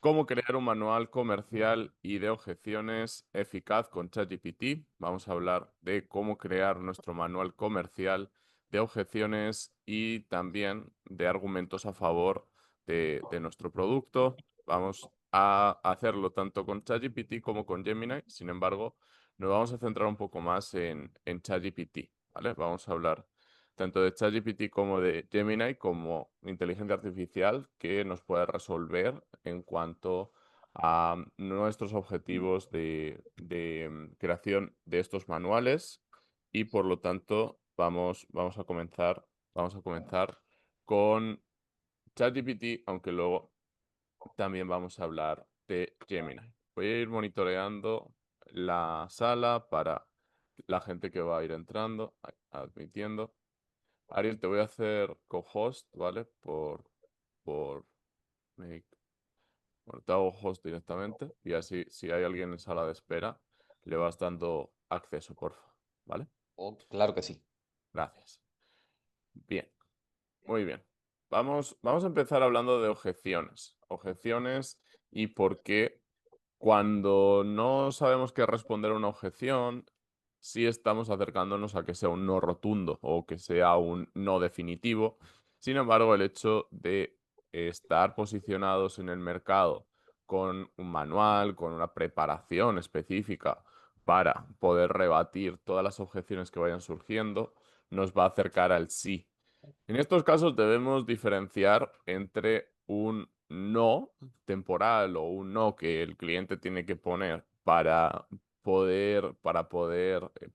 Cómo crear un manual comercial y de objeciones eficaz con ChatGPT. Vamos a hablar de cómo crear nuestro manual comercial de objeciones y también de argumentos a favor de nuestro producto. Vamos a hacerlo tanto con ChatGPT como con Gemini. Sin embargo, nos vamos a centrar un poco más en ChatGPT, ¿vale? Vamos a hablar tanto de ChatGPT como de Gemini como inteligencia artificial que nos puede resolver en cuanto a nuestros objetivos de creación de estos manuales y por lo tanto vamos a comenzar con ChatGPT, aunque luego también vamos a hablar de Gemini. Voy a ir monitoreando la sala para la gente que va a ir entrando, admitiendo. Ariel, te voy a hacer co-host, ¿vale? Por make- bueno, te hago host directamente y así, si hay alguien en sala de espera, le vas dando acceso, porfa, ¿vale? Oh, claro que sí. Gracias. Bien, muy bien. Vamos a empezar hablando de objeciones. Objeciones y por qué cuando no sabemos qué responder a una objeción, sí estamos acercándonos a que sea un no rotundo o que sea un no definitivo. Sin embargo, el hecho de estar posicionados en el mercado con un manual, con una preparación específica para poder rebatir todas las objeciones que vayan surgiendo, nos va a acercar al sí. En estos casos debemos diferenciar entre un no temporal o un no que el cliente tiene que poner para poder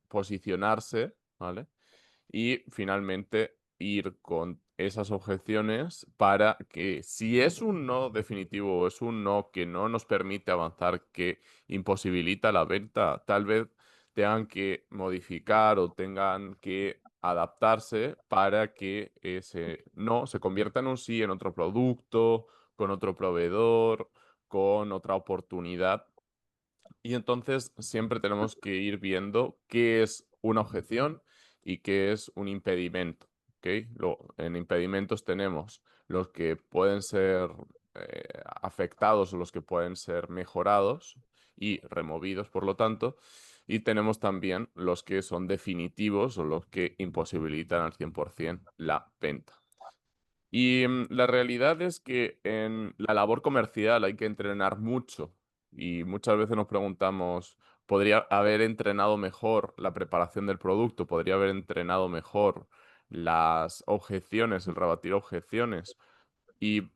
posicionarse, ¿vale? Y finalmente ir con esas objeciones para que si es un no definitivo o es un no que no nos permite avanzar, que imposibilita la venta, tal vez tengan que modificar o tengan que adaptarse para que ese no se convierta en un sí en otro producto, con otro proveedor, con otra oportunidad. Y entonces siempre tenemos que ir viendo qué es una objeción y qué es un impedimento. ¿Ok? En impedimentos tenemos los que pueden ser afectados o los que pueden ser mejorados y removidos, por lo tanto. Y tenemos también los que son definitivos o los que imposibilitan al 100% la venta. Y la realidad es que en la labor comercial hay que entrenar mucho y muchas veces nos preguntamos, ¿podría haber entrenado mejor la preparación del producto? ¿Podría haber entrenado mejor las objeciones, el rebatir objeciones? Y,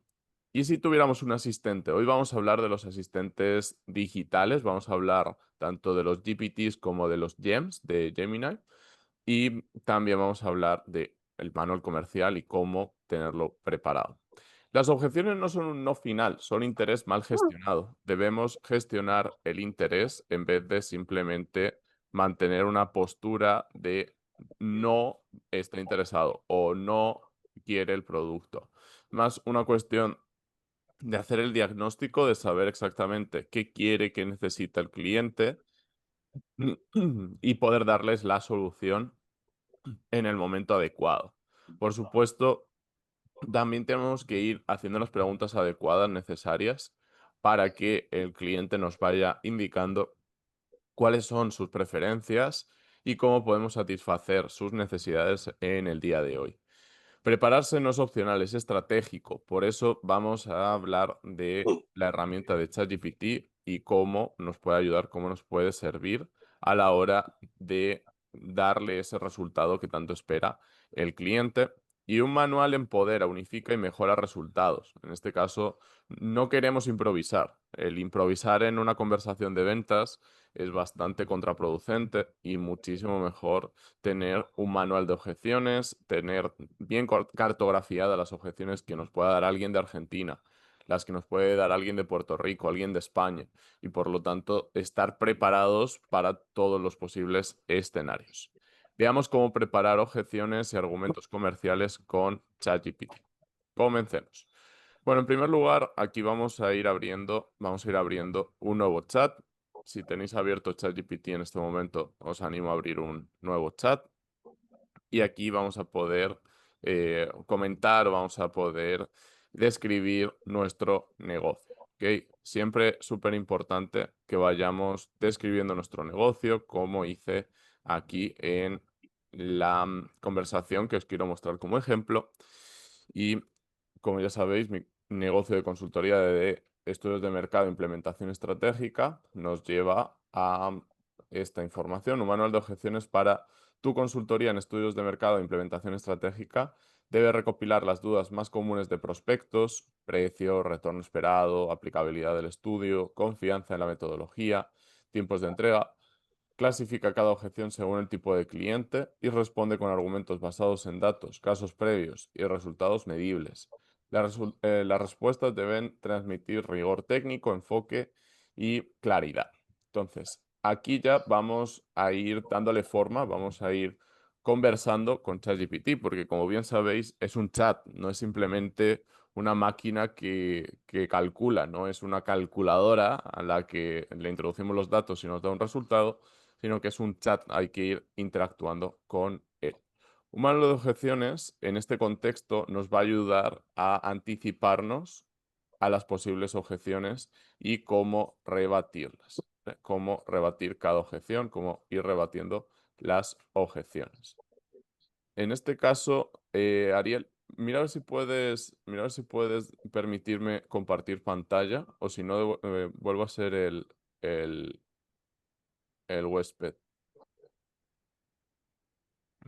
y si tuviéramos un asistente, hoy vamos a hablar de los asistentes digitales, vamos a hablar tanto de los GPTs como de los GEMs de Gemini. Y también vamos a hablar de el manual comercial y cómo tenerlo preparado. Las objeciones no son un no final, son interés mal gestionado. Debemos gestionar el interés en vez de simplemente mantener una postura de no está interesado o no quiere el producto. Más una cuestión de hacer el diagnóstico, de saber exactamente qué quiere, qué necesita el cliente y poder darles la solución en el momento adecuado. Por supuesto, también tenemos que ir haciendo las preguntas adecuadas necesarias para que el cliente nos vaya indicando cuáles son sus preferencias y cómo podemos satisfacer sus necesidades en el día de hoy. Prepararse no es opcional, es estratégico. Por eso vamos a hablar de la herramienta de ChatGPT y cómo nos puede ayudar, cómo nos puede servir a la hora de darle ese resultado que tanto espera el cliente. Y un manual empodera, unifica y mejora resultados. En este caso, no queremos improvisar. El improvisar en una conversación de ventas es bastante contraproducente y muchísimo mejor tener un manual de objeciones, tener bien cartografiadas las objeciones que nos pueda dar alguien de Argentina, las que nos puede dar alguien de Puerto Rico, alguien de España, y por lo tanto estar preparados para todos los posibles escenarios. Veamos cómo preparar objeciones y argumentos comerciales con ChatGPT. Comencemos. Bueno, en primer lugar, aquí vamos a ir abriendo un nuevo chat. Si tenéis abierto ChatGPT en este momento, os animo a abrir un nuevo chat y aquí vamos a poder comentar o vamos a poder describir nuestro negocio. ¿Ok? siempre súper importante que vayamos describiendo nuestro negocio, como hice aquí en la conversación que os quiero mostrar como ejemplo. Y como ya sabéis, mi negocio de consultoría de estudios de mercado e implementación estratégica nos lleva a esta información, un manual de objeciones para tu consultoría en estudios de mercado e implementación estratégica. Debe recopilar las dudas más comunes de prospectos: precio, retorno esperado, aplicabilidad del estudio, confianza en la metodología, tiempos de entrega. Clasifica cada objeción según el tipo de cliente y responde con argumentos basados en datos, casos previos y resultados medibles. Las respuestas deben transmitir rigor técnico, enfoque y claridad. Entonces, aquí ya vamos a ir dándole forma, vamos a ir conversando con ChatGPT, porque como bien sabéis, es un chat, no es simplemente una máquina que calcula, no es una calculadora a la que le introducimos los datos y nos da un resultado, sino que es un chat, hay que ir interactuando con él. Un manual de objeciones en este contexto nos va a ayudar a anticiparnos a las posibles objeciones y cómo rebatirlas, cómo rebatir cada objeción, cómo ir rebatiendo las objeciones. En este caso, Ariel, mira a ver si puedes permitirme compartir pantalla, o si no, vuelvo a ser el, el huésped.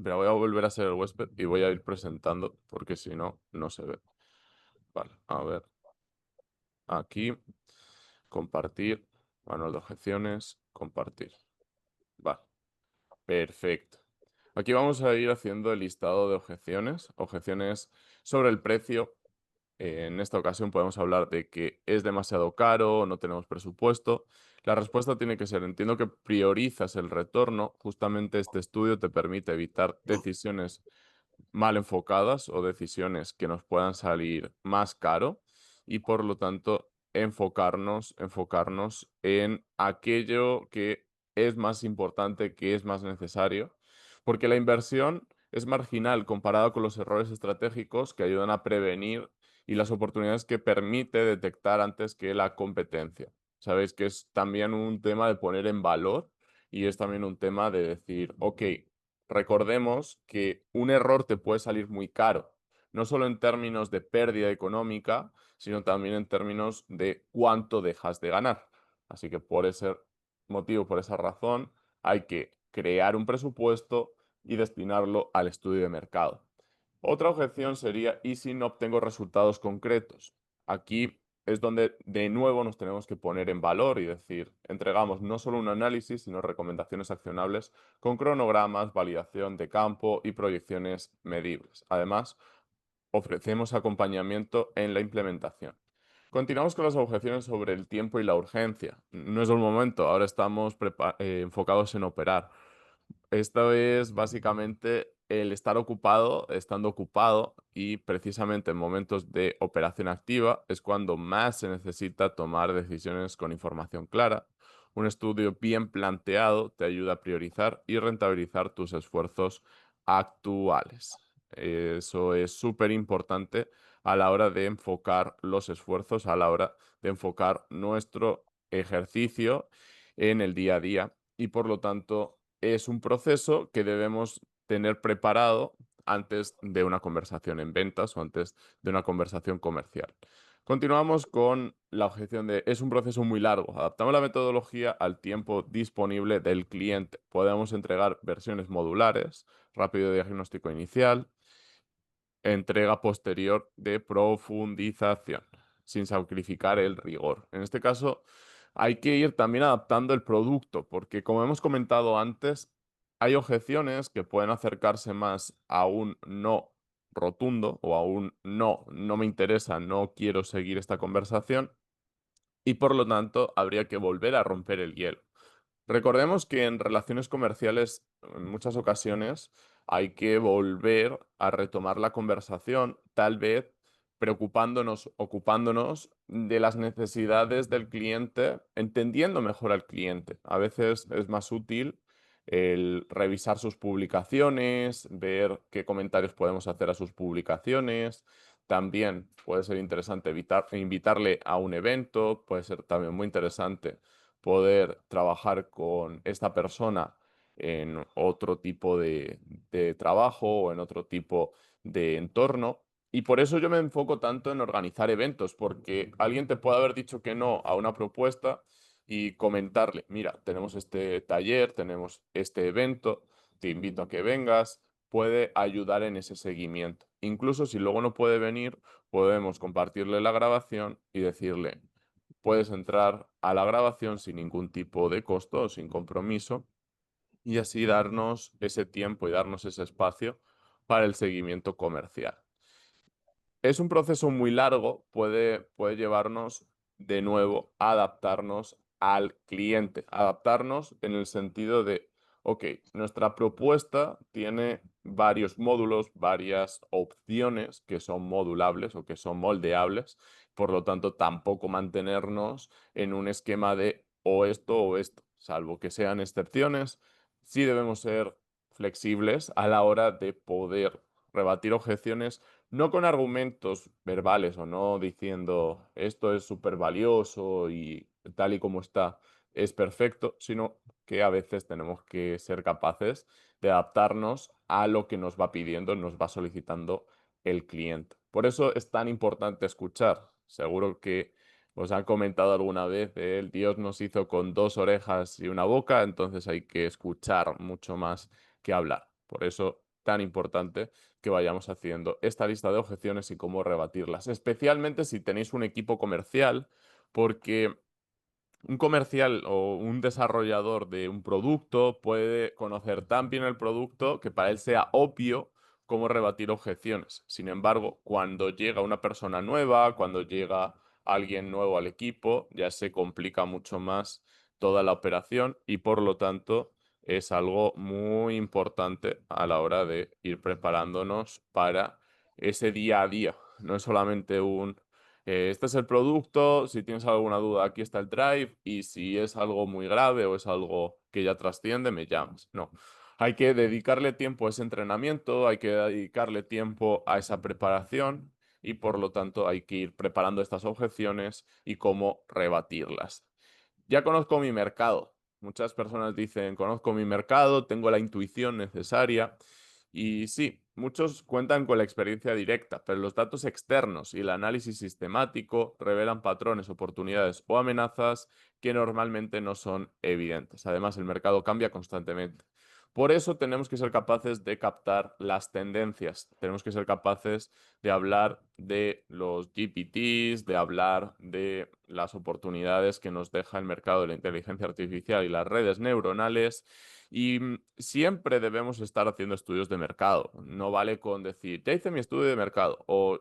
Pero voy a volver a ser el huésped y voy a ir presentando, porque si no, no se ve. Vale, a ver, aquí, compartir, manual de objeciones, compartir. Vale, perfecto. Aquí vamos a ir haciendo el listado de objeciones, objeciones sobre el precio. En esta ocasión podemos hablar de que es demasiado caro, no tenemos presupuesto. La respuesta tiene que ser: entiendo que priorizas el retorno. Justamente este estudio te permite evitar decisiones mal enfocadas o decisiones que nos puedan salir más caro, y por lo tanto enfocarnos en aquello que es más importante, que es más necesario, porque la inversión es marginal comparado con los errores estratégicos que ayudan a prevenir y las oportunidades que permite detectar antes que la competencia. Sabéis que es también un tema de poner en valor, y es también un tema de decir, ok, recordemos que un error te puede salir muy caro, no solo en términos de pérdida económica, sino también en términos de cuánto dejas de ganar. Así que por ese motivo, por esa razón, hay que crear un presupuesto y destinarlo al estudio de mercado. Otra objeción sería: ¿y si no obtengo resultados concretos? Aquí es donde de nuevo nos tenemos que poner en valor y decir, entregamos no solo un análisis, sino recomendaciones accionables con cronogramas, validación de campo y proyecciones medibles. Además, ofrecemos acompañamiento en la implementación. Continuamos con las objeciones sobre el tiempo y la urgencia. No es el momento, ahora estamos enfocados en operar. Esto es básicamente el estar ocupado, estando ocupado, y precisamente en momentos de operación activa es cuando más se necesita tomar decisiones con información clara. Un estudio bien planteado te ayuda a priorizar y rentabilizar tus esfuerzos actuales. Eso es súper importante a la hora de enfocar los esfuerzos, a la hora de enfocar nuestro ejercicio en el día a día, y por lo tanto es un proceso que debemos tener preparado antes de una conversación en ventas o antes de una conversación comercial. Continuamos con la objeción de: es un proceso muy largo. Adaptamos la metodología al tiempo disponible del cliente. Podemos entregar versiones modulares, rápido diagnóstico inicial, entrega posterior de profundización, sin sacrificar el rigor. En este caso, hay que ir también adaptando el producto, porque como hemos comentado antes, hay objeciones que pueden acercarse más a un no rotundo o a un no, no me interesa, no quiero seguir esta conversación, y por lo tanto habría que volver a romper el hielo. Recordemos que en relaciones comerciales, en muchas ocasiones, hay que volver a retomar la conversación, tal vez preocupándonos, ocupándonos de las necesidades del cliente, entendiendo mejor al cliente. A veces es más útil el revisar sus publicaciones, ver qué comentarios podemos hacer a sus publicaciones, también puede ser interesante invitarle a un evento, puede ser también muy interesante poder trabajar con esta persona en otro tipo de trabajo o en otro tipo de entorno. Y por eso yo me enfoco tanto en organizar eventos, porque alguien te puede haber dicho que no a una propuesta y comentarle, mira, tenemos este taller, tenemos este evento, te invito a que vengas, puede ayudar en ese seguimiento. Incluso si luego no puede venir, podemos compartirle la grabación y decirle, puedes entrar a la grabación sin ningún tipo de costo o sin compromiso y así darnos ese tiempo y darnos ese espacio para el seguimiento comercial. Es un proceso muy largo, puede llevarnos de nuevo a adaptarnos al cliente, adaptarnos en el sentido de, ok, nuestra propuesta tiene varios módulos, varias opciones que son modulables o que son moldeables, por lo tanto tampoco mantenernos en un esquema de o esto, salvo que sean excepciones, sí debemos ser flexibles a la hora de poder rebatir objeciones no con argumentos verbales o no diciendo esto es súper valioso y tal y como está es perfecto, sino que a veces tenemos que ser capaces de adaptarnos a lo que nos va pidiendo, nos va solicitando el cliente. Por eso es tan importante escuchar. Seguro que os han comentado alguna vez de el Dios nos hizo con dos orejas y una boca, entonces hay que escuchar mucho más que hablar. Por eso tan importante que vayamos haciendo esta lista de objeciones y cómo rebatirlas, especialmente si tenéis un equipo comercial, porque un comercial o un desarrollador de un producto puede conocer tan bien el producto que para él sea obvio cómo rebatir objeciones. Sin embargo, cuando llega una persona nueva, cuando llega alguien nuevo al equipo, ya se complica mucho más toda la operación y por lo tanto es algo muy importante a la hora de ir preparándonos para ese día a día. No es solamente este es el producto, si tienes alguna duda, aquí está el Drive y si es algo muy grave o es algo que ya trasciende, me llamas. No, hay que dedicarle tiempo a ese entrenamiento, hay que dedicarle tiempo a esa preparación y por lo tanto hay que ir preparando estas objeciones y cómo rebatirlas. Ya conozco mi mercado. Muchas personas dicen, conozco mi mercado, tengo la intuición necesaria. Y sí, muchos cuentan con la experiencia directa, pero los datos externos y el análisis sistemático revelan patrones, oportunidades o amenazas que normalmente no son evidentes. Además, el mercado cambia constantemente. Por eso tenemos que ser capaces de captar las tendencias, tenemos que ser capaces de hablar de los GPTs, de hablar de las oportunidades que nos deja el mercado de la inteligencia artificial y las redes neuronales. Y siempre debemos estar haciendo estudios de mercado. No vale con decir, ya hice mi estudio de mercado o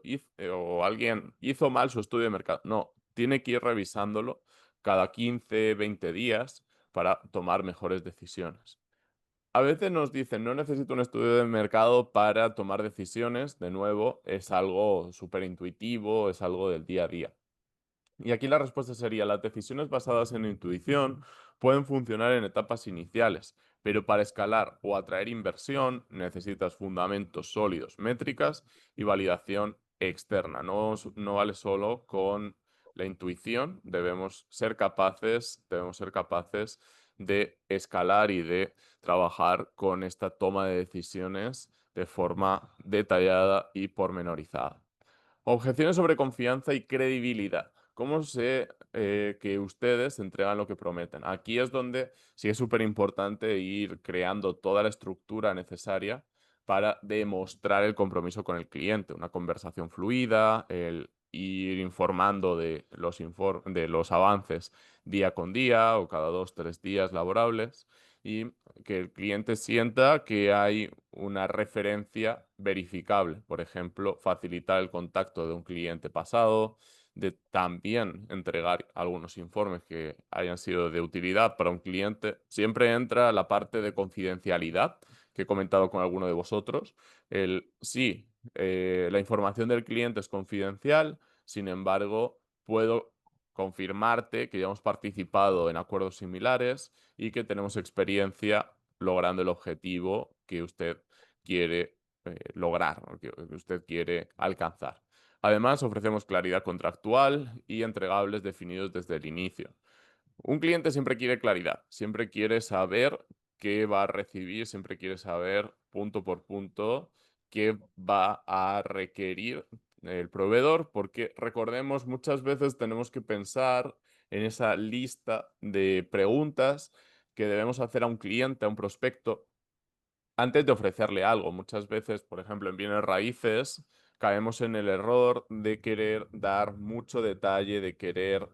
alguien hizo mal su estudio de mercado. No, tiene que ir revisándolo cada 15, 20 días para tomar mejores decisiones. A veces nos dicen, no necesito un estudio de mercado para tomar decisiones. De nuevo, es algo súper intuitivo, es algo del día a día. Y aquí la respuesta sería, las decisiones basadas en intuición pueden funcionar en etapas iniciales, pero para escalar o atraer inversión necesitas fundamentos sólidos, métricas y validación externa. No vale solo con la intuición, debemos ser capaces de escalar y de trabajar con esta toma de decisiones de forma detallada y pormenorizada. Objeciones sobre confianza y credibilidad. ¿Cómo sé que ustedes entregan lo que prometen? Aquí es donde sí es súper importante ir creando toda la estructura necesaria para demostrar el compromiso con el cliente. Una conversación fluida, el ir informando de los avances día con día o cada 2, 3 días laborables y que el cliente sienta que hay una referencia verificable. Por ejemplo, facilitar el contacto de un cliente pasado, de también entregar algunos informes que hayan sido de utilidad para un cliente. Siempre entra la parte de confidencialidad que he comentado con alguno de vosotros. Sí, la información del cliente es confidencial, sin embargo, puedo confirmarte que ya hemos participado en acuerdos similares y que tenemos experiencia logrando el objetivo que usted quiere lograr, o que usted quiere alcanzar. Además, ofrecemos claridad contractual y entregables definidos desde el inicio. Un cliente siempre quiere claridad, siempre quiere saber qué va a recibir, siempre quiere saber punto por punto qué va a requerir el proveedor, porque recordemos, muchas veces tenemos que pensar en esa lista de preguntas que debemos hacer a un cliente, a un prospecto, antes de ofrecerle algo. Muchas veces, por ejemplo, en bienes raíces, caemos en el error de querer dar mucho detalle, de querer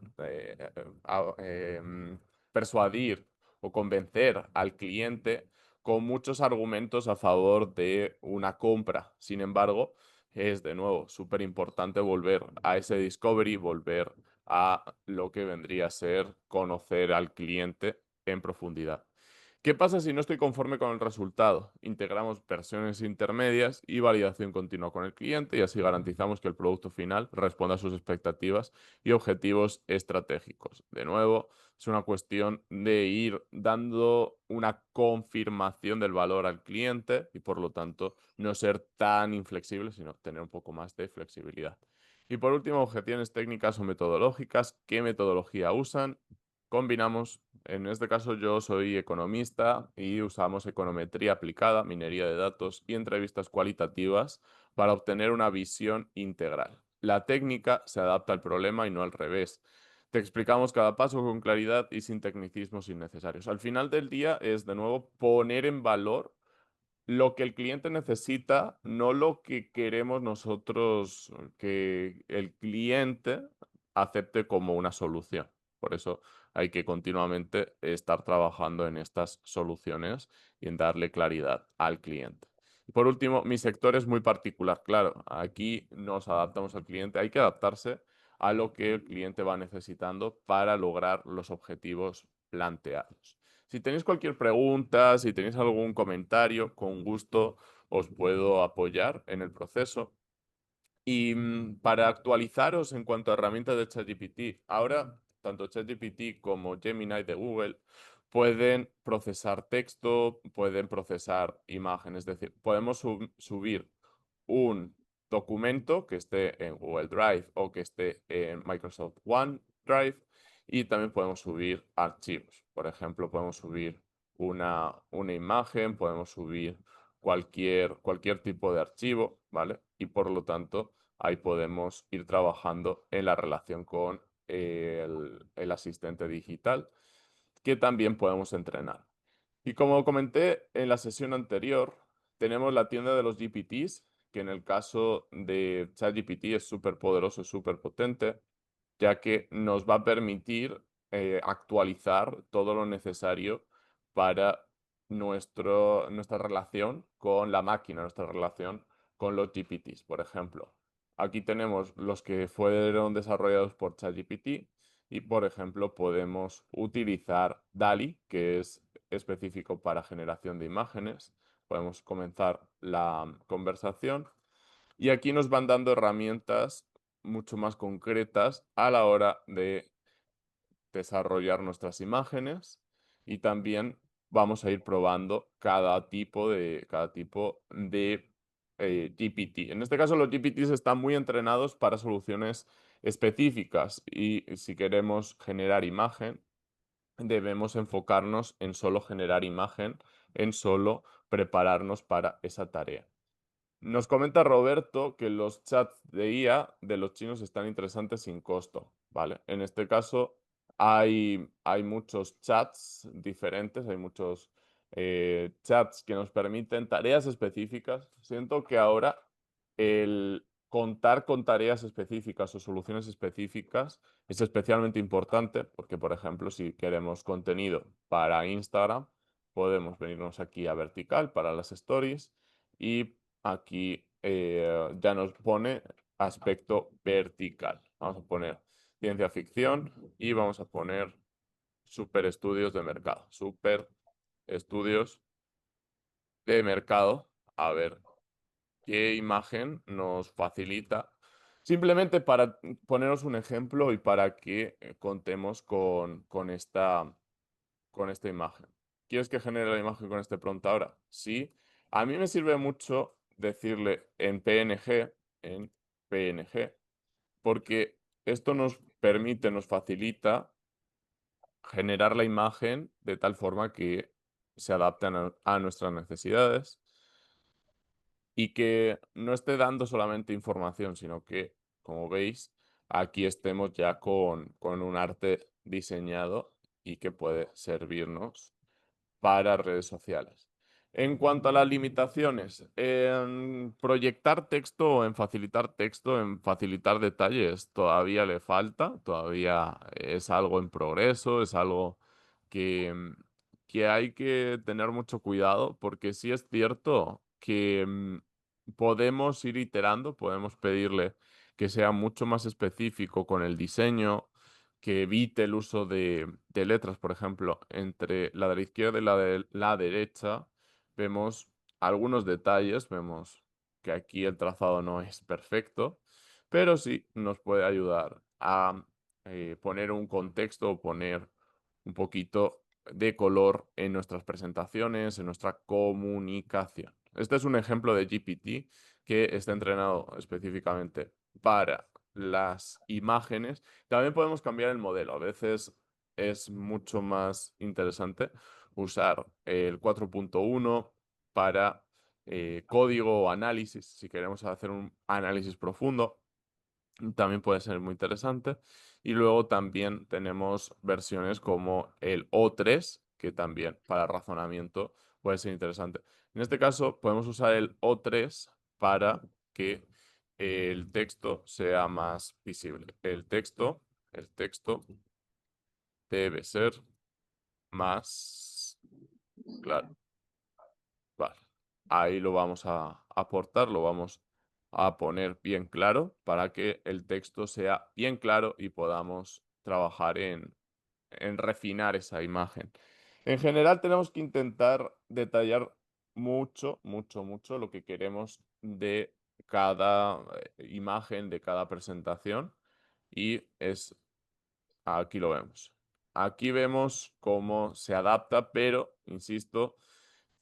persuadir o convencer al cliente con muchos argumentos a favor de una compra. Sin embargo, es de nuevo súper importante volver a ese discovery, volver a lo que vendría a ser conocer al cliente en profundidad. ¿Qué pasa si no estoy conforme con el resultado? Integramos versiones intermedias y validación continua con el cliente y así garantizamos que el producto final responda a sus expectativas y objetivos estratégicos. De nuevo, es una cuestión de ir dando una confirmación del valor al cliente y por lo tanto no ser tan inflexible, sino tener un poco más de flexibilidad. Y por último, objeciones técnicas o metodológicas. ¿Qué metodología usan? Combinamos, en este caso yo soy economista y usamos econometría aplicada, minería de datos y entrevistas cualitativas para obtener una visión integral. La técnica se adapta al problema y no al revés. Te explicamos cada paso con claridad y sin tecnicismos innecesarios. Al final del día es, de nuevo, poner en valor lo que el cliente necesita, no lo que queremos nosotros que el cliente acepte como una solución. Por eso hay que continuamente estar trabajando en estas soluciones y en darle claridad al cliente. Y por último, mi sector es muy particular. Claro, aquí nos adaptamos al cliente. Hay que adaptarse a lo que el cliente va necesitando para lograr los objetivos planteados. Si tenéis cualquier pregunta, si tenéis algún comentario, con gusto os puedo apoyar en el proceso. Y para actualizaros en cuanto a herramientas de ChatGPT, ahora tanto ChatGPT como Gemini de Google pueden procesar texto, pueden procesar imagen, es decir, podemos subir un documento que esté en Google Drive o que esté en Microsoft OneDrive y también podemos subir archivos. Por ejemplo, podemos subir una imagen, podemos subir cualquier tipo de archivo, ¿vale? Y por lo tanto, ahí podemos ir trabajando en la relación con el asistente digital, que también podemos entrenar. Y como comenté en la sesión anterior, tenemos la tienda de los GPTs, que en el caso de ChatGPT es súper poderoso, es súper potente, ya que nos va a permitir actualizar todo lo necesario para nuestra relación con la máquina, nuestra relación con los GPTs. Por ejemplo, aquí tenemos los que fueron desarrollados por ChatGPT y, por ejemplo, podemos utilizar DALI, que es específico para generación de imágenes. Podemos comenzar la conversación y aquí nos van dando herramientas mucho más concretas a la hora de desarrollar nuestras imágenes y también vamos a ir probando cada tipo de GPT. En este caso, los GPTs están muy entrenados para soluciones específicas y si queremos generar imagen, debemos enfocarnos en solo generar imagen, en solo prepararnos para esa tarea. Nos comenta Roberto que los chats de IA de los chinos están interesantes sin costo, ¿vale? En este caso hay muchos chats diferentes, hay muchos chats que nos permiten tareas específicas. Siento que ahora el contar con tareas específicas o soluciones específicas es especialmente importante porque, por ejemplo, si queremos contenido para Instagram, podemos venirnos aquí a vertical para las stories y aquí ya nos pone aspecto vertical. Vamos a poner ciencia ficción y vamos a poner super estudios de mercado. Super estudios de mercado. A ver qué imagen nos facilita. Simplemente para poneros un ejemplo y para que contemos con esta imagen. ¿Quieres que genere la imagen con este prompt ahora? Sí. A mí me sirve mucho decirle en PNG porque esto nos permite, nos facilita generar la imagen de tal forma que se adapte a nuestras necesidades y que no esté dando solamente información, sino que, como veis, aquí estemos ya con un arte diseñado y que puede servirnos para redes sociales. En cuanto a las limitaciones, en proyectar texto o en facilitar texto, en facilitar detalles, todavía le falta, todavía es algo en progreso, es algo que, que hay que tener mucho cuidado, porque sí es cierto que podemos ir iterando, podemos pedirle que sea mucho más específico con el diseño, que evite el uso de letras, por ejemplo, entre la de la izquierda y la de la derecha, vemos algunos detalles, vemos que aquí el trazado no es perfecto, pero sí nos puede ayudar a poner un contexto o poner un poquito de color en nuestras presentaciones, en nuestra comunicación. Este es un ejemplo de GPT que está entrenado específicamente para las imágenes. También podemos cambiar el modelo. A veces es mucho más interesante usar el 4.1 para código o análisis. Si queremos hacer un análisis profundo, también puede ser muy interesante. Y luego también tenemos versiones como el O3, que también para razonamiento puede ser interesante. En este caso, podemos usar el O3 para que el texto sea más visible. El texto debe ser más claro. Vale. Ahí lo vamos a aportar, lo vamos a poner bien claro para que el texto sea bien claro y podamos trabajar en refinar esa imagen. En general tenemos que intentar detallar mucho, mucho, mucho lo que queremos de cada imagen, de cada presentación. Y aquí lo vemos. Aquí vemos cómo se adapta, pero, insisto,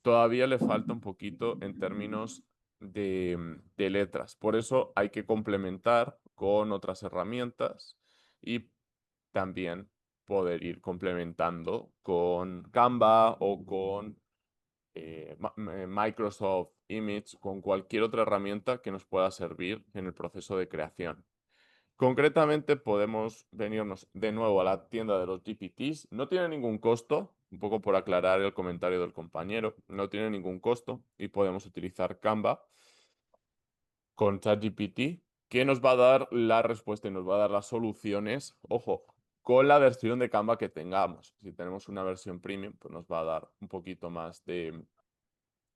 todavía le falta un poquito en términos de letras. Por eso hay que complementar con otras herramientas y también poder ir complementando con Canva o con Microsoft Image, con cualquier otra herramienta que nos pueda servir en el proceso de creación. Concretamente, podemos venirnos de nuevo a la tienda de los GPTs. No tiene ningún costo, un poco por aclarar el comentario del compañero, no tiene ningún costo y podemos utilizar Canva con ChatGPT, que nos va a dar la respuesta y nos va a dar las soluciones, ojo, con la versión de Canva que tengamos. Si tenemos una versión premium, pues nos va a dar un poquito más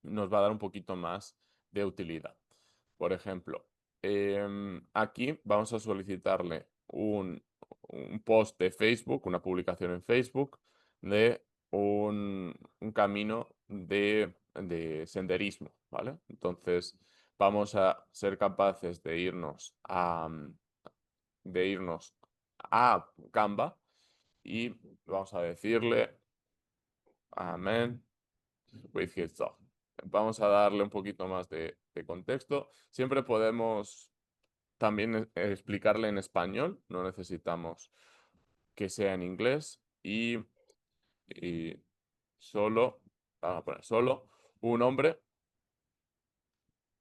nos va a dar un poquito más de utilidad. Por ejemplo, aquí vamos a solicitarle un post de Facebook, una publicación en Facebook de un camino de senderismo, ¿vale? Entonces, vamos a ser capaces de irnos a Canva y vamos a decirle, amén, with his dog. Vamos a darle un poquito más de contexto. Siempre podemos también explicarle en español, no necesitamos que sea en inglés y solo, vamos a poner solo un hombre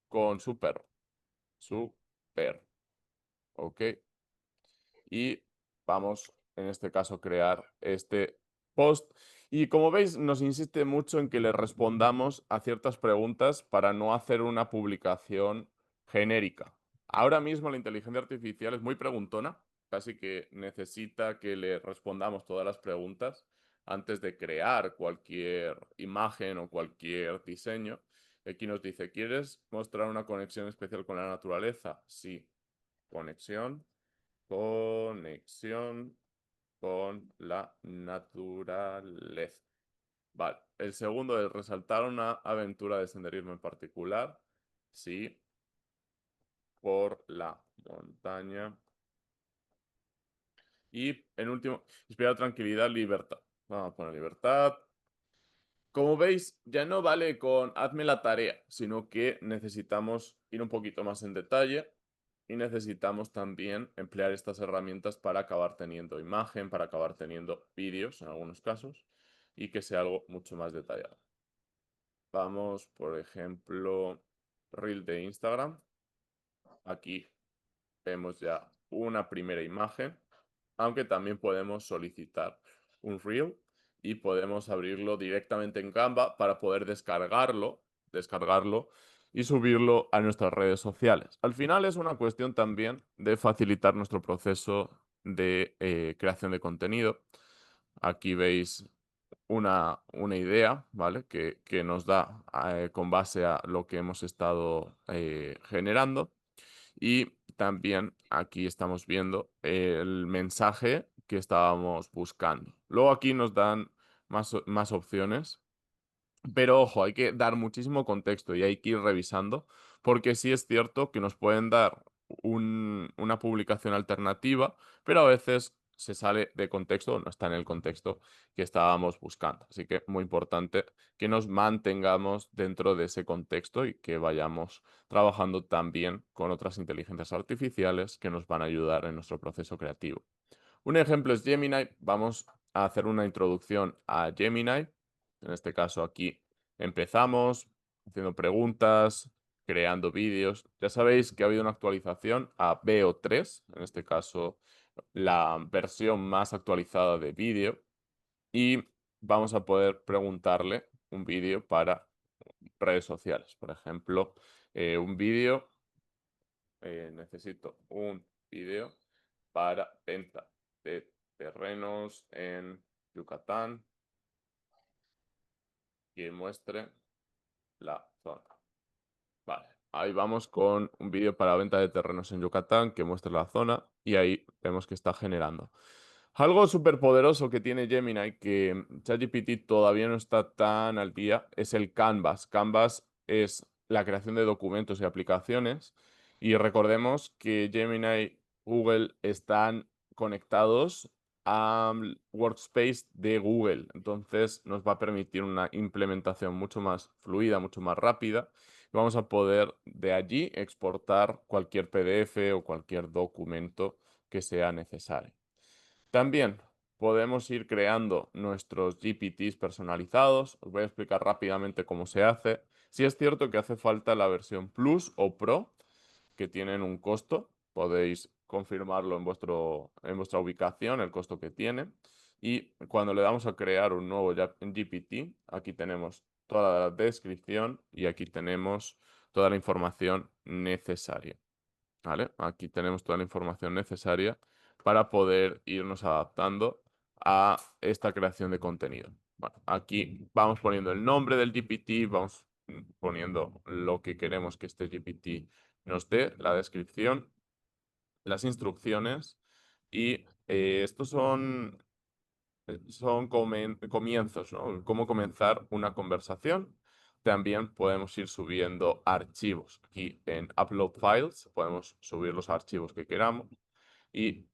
con su perro, ¿ok? Y vamos, en este caso, crear este post. Y como veis, nos insiste mucho en que le respondamos a ciertas preguntas para no hacer una publicación genérica. Ahora mismo la inteligencia artificial es muy preguntona, casi que necesita que le respondamos todas las preguntas antes de crear cualquier imagen o cualquier diseño. Aquí nos dice, ¿quieres mostrar una conexión especial con la naturaleza? Sí, conexión con la naturaleza. Vale, el segundo es resaltar una aventura de senderismo en particular. Sí, por la montaña. Y en último, inspirar tranquilidad, libertad. Vamos a poner libertad. Como veis, ya no vale con hazme la tarea, sino que necesitamos ir un poquito más en detalle Y necesitamos también emplear estas herramientas para acabar teniendo imagen, para acabar teniendo vídeos en algunos casos y que sea algo mucho más detallado. Vamos, por ejemplo, Reel de Instagram. Aquí vemos ya una primera imagen, aunque también podemos solicitar un Reel y podemos abrirlo directamente en Canva para poder descargarlo y subirlo a nuestras redes sociales. Al final es una cuestión también de facilitar nuestro proceso de creación de contenido. Aquí veis una idea, ¿vale? Que nos da con base a lo que hemos estado generando. Y también aquí estamos viendo el mensaje que estábamos buscando. Luego aquí nos dan más opciones, pero ojo, hay que dar muchísimo contexto y hay que ir revisando, porque sí es cierto que nos pueden dar una publicación alternativa, pero a veces se sale de contexto o no está en el contexto que estábamos buscando. Así que muy importante que nos mantengamos dentro de ese contexto y que vayamos trabajando también con otras inteligencias artificiales que nos van a ayudar en nuestro proceso creativo. Un ejemplo es Gemini. Vamos a hacer una introducción a Gemini. En este caso aquí empezamos haciendo preguntas, creando vídeos. Ya sabéis que ha habido una actualización a VO3, en este caso la versión más actualizada de vídeo. Y vamos a poder preguntarle un vídeo para redes sociales. Por ejemplo, un vídeo, necesito un vídeo para venta de terrenos en Yucatán que muestre la zona. Vale, ahí vamos con un vídeo para venta de terrenos en Yucatán que muestre la zona y ahí vemos que está generando. Algo súper poderoso que tiene Gemini, que ChatGPT todavía no está tan al día, es el Canvas. Canvas es la creación de documentos y aplicaciones. Y recordemos que Gemini y Google están conectados al Workspace de Google. Entonces nos va a permitir una implementación mucho más fluida, mucho más rápida. Vamos a poder de allí exportar cualquier PDF o cualquier documento que sea necesario. También podemos ir creando nuestros GPTs personalizados. Os voy a explicar rápidamente cómo se hace. Si es cierto que hace falta la versión Plus o Pro, que tienen un costo. Podéis confirmarlo en vuestra ubicación, el costo que tiene. Y cuando le damos a crear un nuevo GPT, aquí tenemos toda la descripción y aquí tenemos toda la información necesaria. ¿Vale? Aquí tenemos toda la información necesaria para poder irnos adaptando a esta creación de contenido. Bueno, aquí vamos poniendo el nombre del GPT, vamos poniendo lo que queremos que este GPT nos dé, la descripción, las instrucciones y estos son comienzos, ¿no? Cómo comenzar una conversación. También podemos ir subiendo archivos. Aquí en Upload Files podemos subir los archivos que queramos y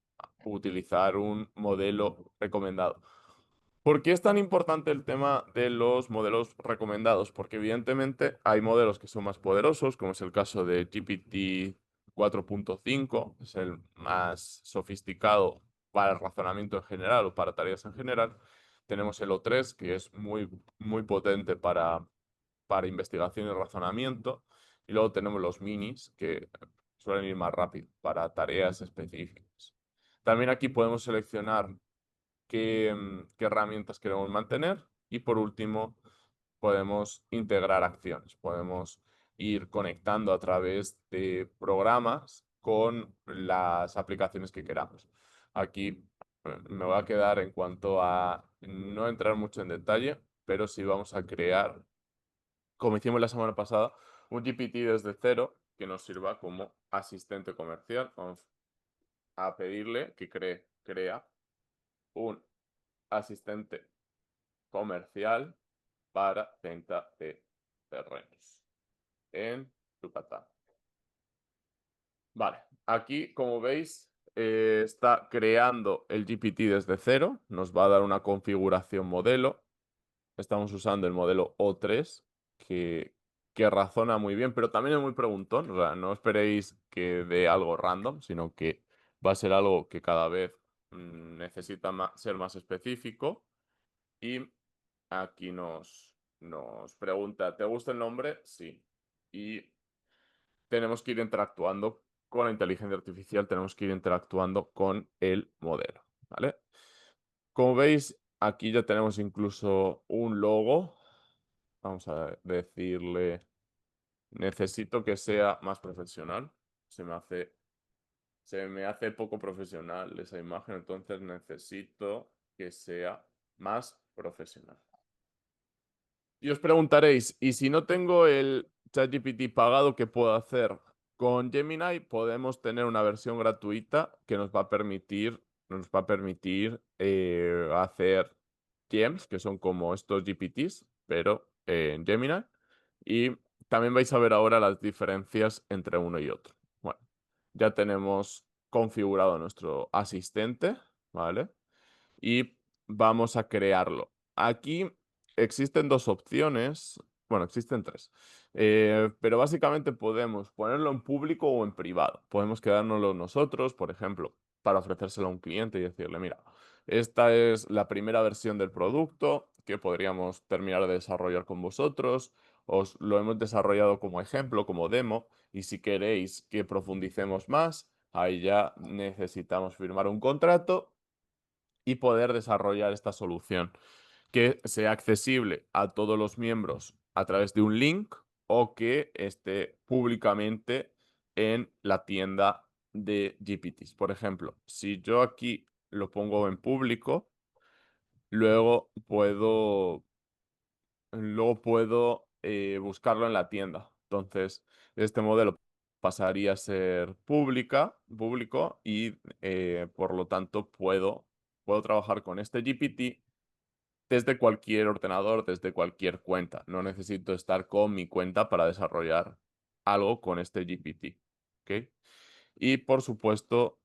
utilizar un modelo recomendado. ¿Por qué es tan importante el tema de los modelos recomendados? Porque evidentemente hay modelos que son más poderosos, como es el caso de GPT 4.5, es el más sofisticado para el razonamiento en general o para tareas en general. Tenemos el O3, que es muy potente para investigación y razonamiento. Y luego tenemos los minis, que suelen ir más rápido para tareas específicas. También aquí podemos seleccionar qué herramientas queremos mantener. Y por último, podemos integrar acciones. Podemos ir conectando a través de programas con las aplicaciones que queramos. Aquí me voy a quedar en cuanto a no entrar mucho en detalle, pero sí vamos a crear, como hicimos la semana pasada, un GPT desde cero que nos sirva como asistente comercial. Vamos a pedirle que crea un asistente comercial para venta de terrenos en Yucatán. Vale, aquí como veis está creando el GPT desde cero, nos va a dar una configuración modelo. Estamos usando el modelo O3 que que razona muy bien, pero también es muy preguntón. O sea, no esperéis que dé algo random, sino que va a ser algo que cada vez necesita ser más específico. Y aquí nos pregunta, ¿te gusta el nombre? Sí. Y tenemos que ir interactuando con la inteligencia artificial, tenemos que ir interactuando con el modelo, ¿vale? Como veis, aquí ya tenemos incluso un logo. Vamos a decirle, necesito que sea más profesional. Se me hace poco profesional esa imagen, entonces necesito que sea más profesional. Y os preguntaréis, ¿y si no tengo el ChatGPT pagado, qué puedo hacer? Con Gemini podemos tener una versión gratuita que nos va a permitir hacer gems, que son como estos GPTs, pero en Gemini. Y también vais a ver ahora las diferencias entre uno y otro. Bueno, ya tenemos configurado nuestro asistente, ¿vale? Y vamos a crearlo. Aquí existen dos opciones, bueno, existen tres, pero básicamente podemos ponerlo en público o en privado. Podemos quedárnoslo nosotros, por ejemplo, para ofrecérselo a un cliente y decirle, mira, esta es la primera versión del producto que podríamos terminar de desarrollar con vosotros. Os lo hemos desarrollado como ejemplo, como demo, y si queréis que profundicemos más, ahí ya necesitamos firmar un contrato y poder desarrollar esta solución que sea accesible a todos los miembros a través de un link o que esté públicamente en la tienda de GPTs. Por ejemplo, si yo aquí lo pongo en público, luego puedo buscarlo en la tienda. Entonces, este modelo pasaría a ser público y por lo tanto puedo trabajar con este GPT desde cualquier ordenador, desde cualquier cuenta. No necesito estar con mi cuenta para desarrollar algo con este GPT. ¿Ok? Y por supuesto,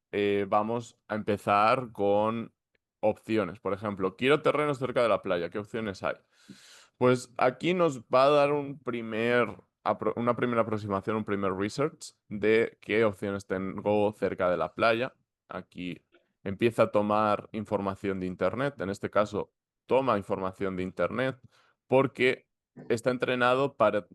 vamos a empezar con opciones. Por ejemplo, quiero terrenos cerca de la playa. ¿Qué opciones hay? Pues aquí nos va a dar una primera aproximación, un primer research de qué opciones tengo cerca de la playa. Aquí empieza a tomar información de Internet. En este caso, toma información de Internet porque está entrenado para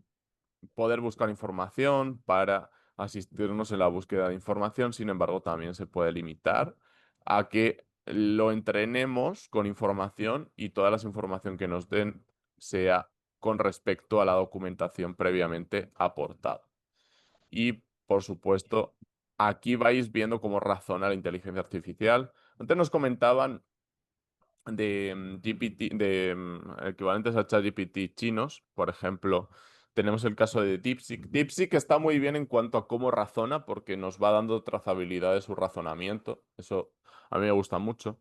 poder buscar información, para asistirnos en la búsqueda de información. Sin embargo, también se puede limitar a que lo entrenemos con información y toda la información que nos den sea con respecto a la documentación previamente aportada. Y, por supuesto, aquí vais viendo cómo razona la inteligencia artificial. Antes nos comentaban de GPT, de equivalentes a ChatGPT chinos. Por ejemplo, tenemos el caso de DeepSeek. DeepSeek está muy bien en cuanto a cómo razona, porque nos va dando trazabilidad de su razonamiento. Eso a mí me gusta mucho.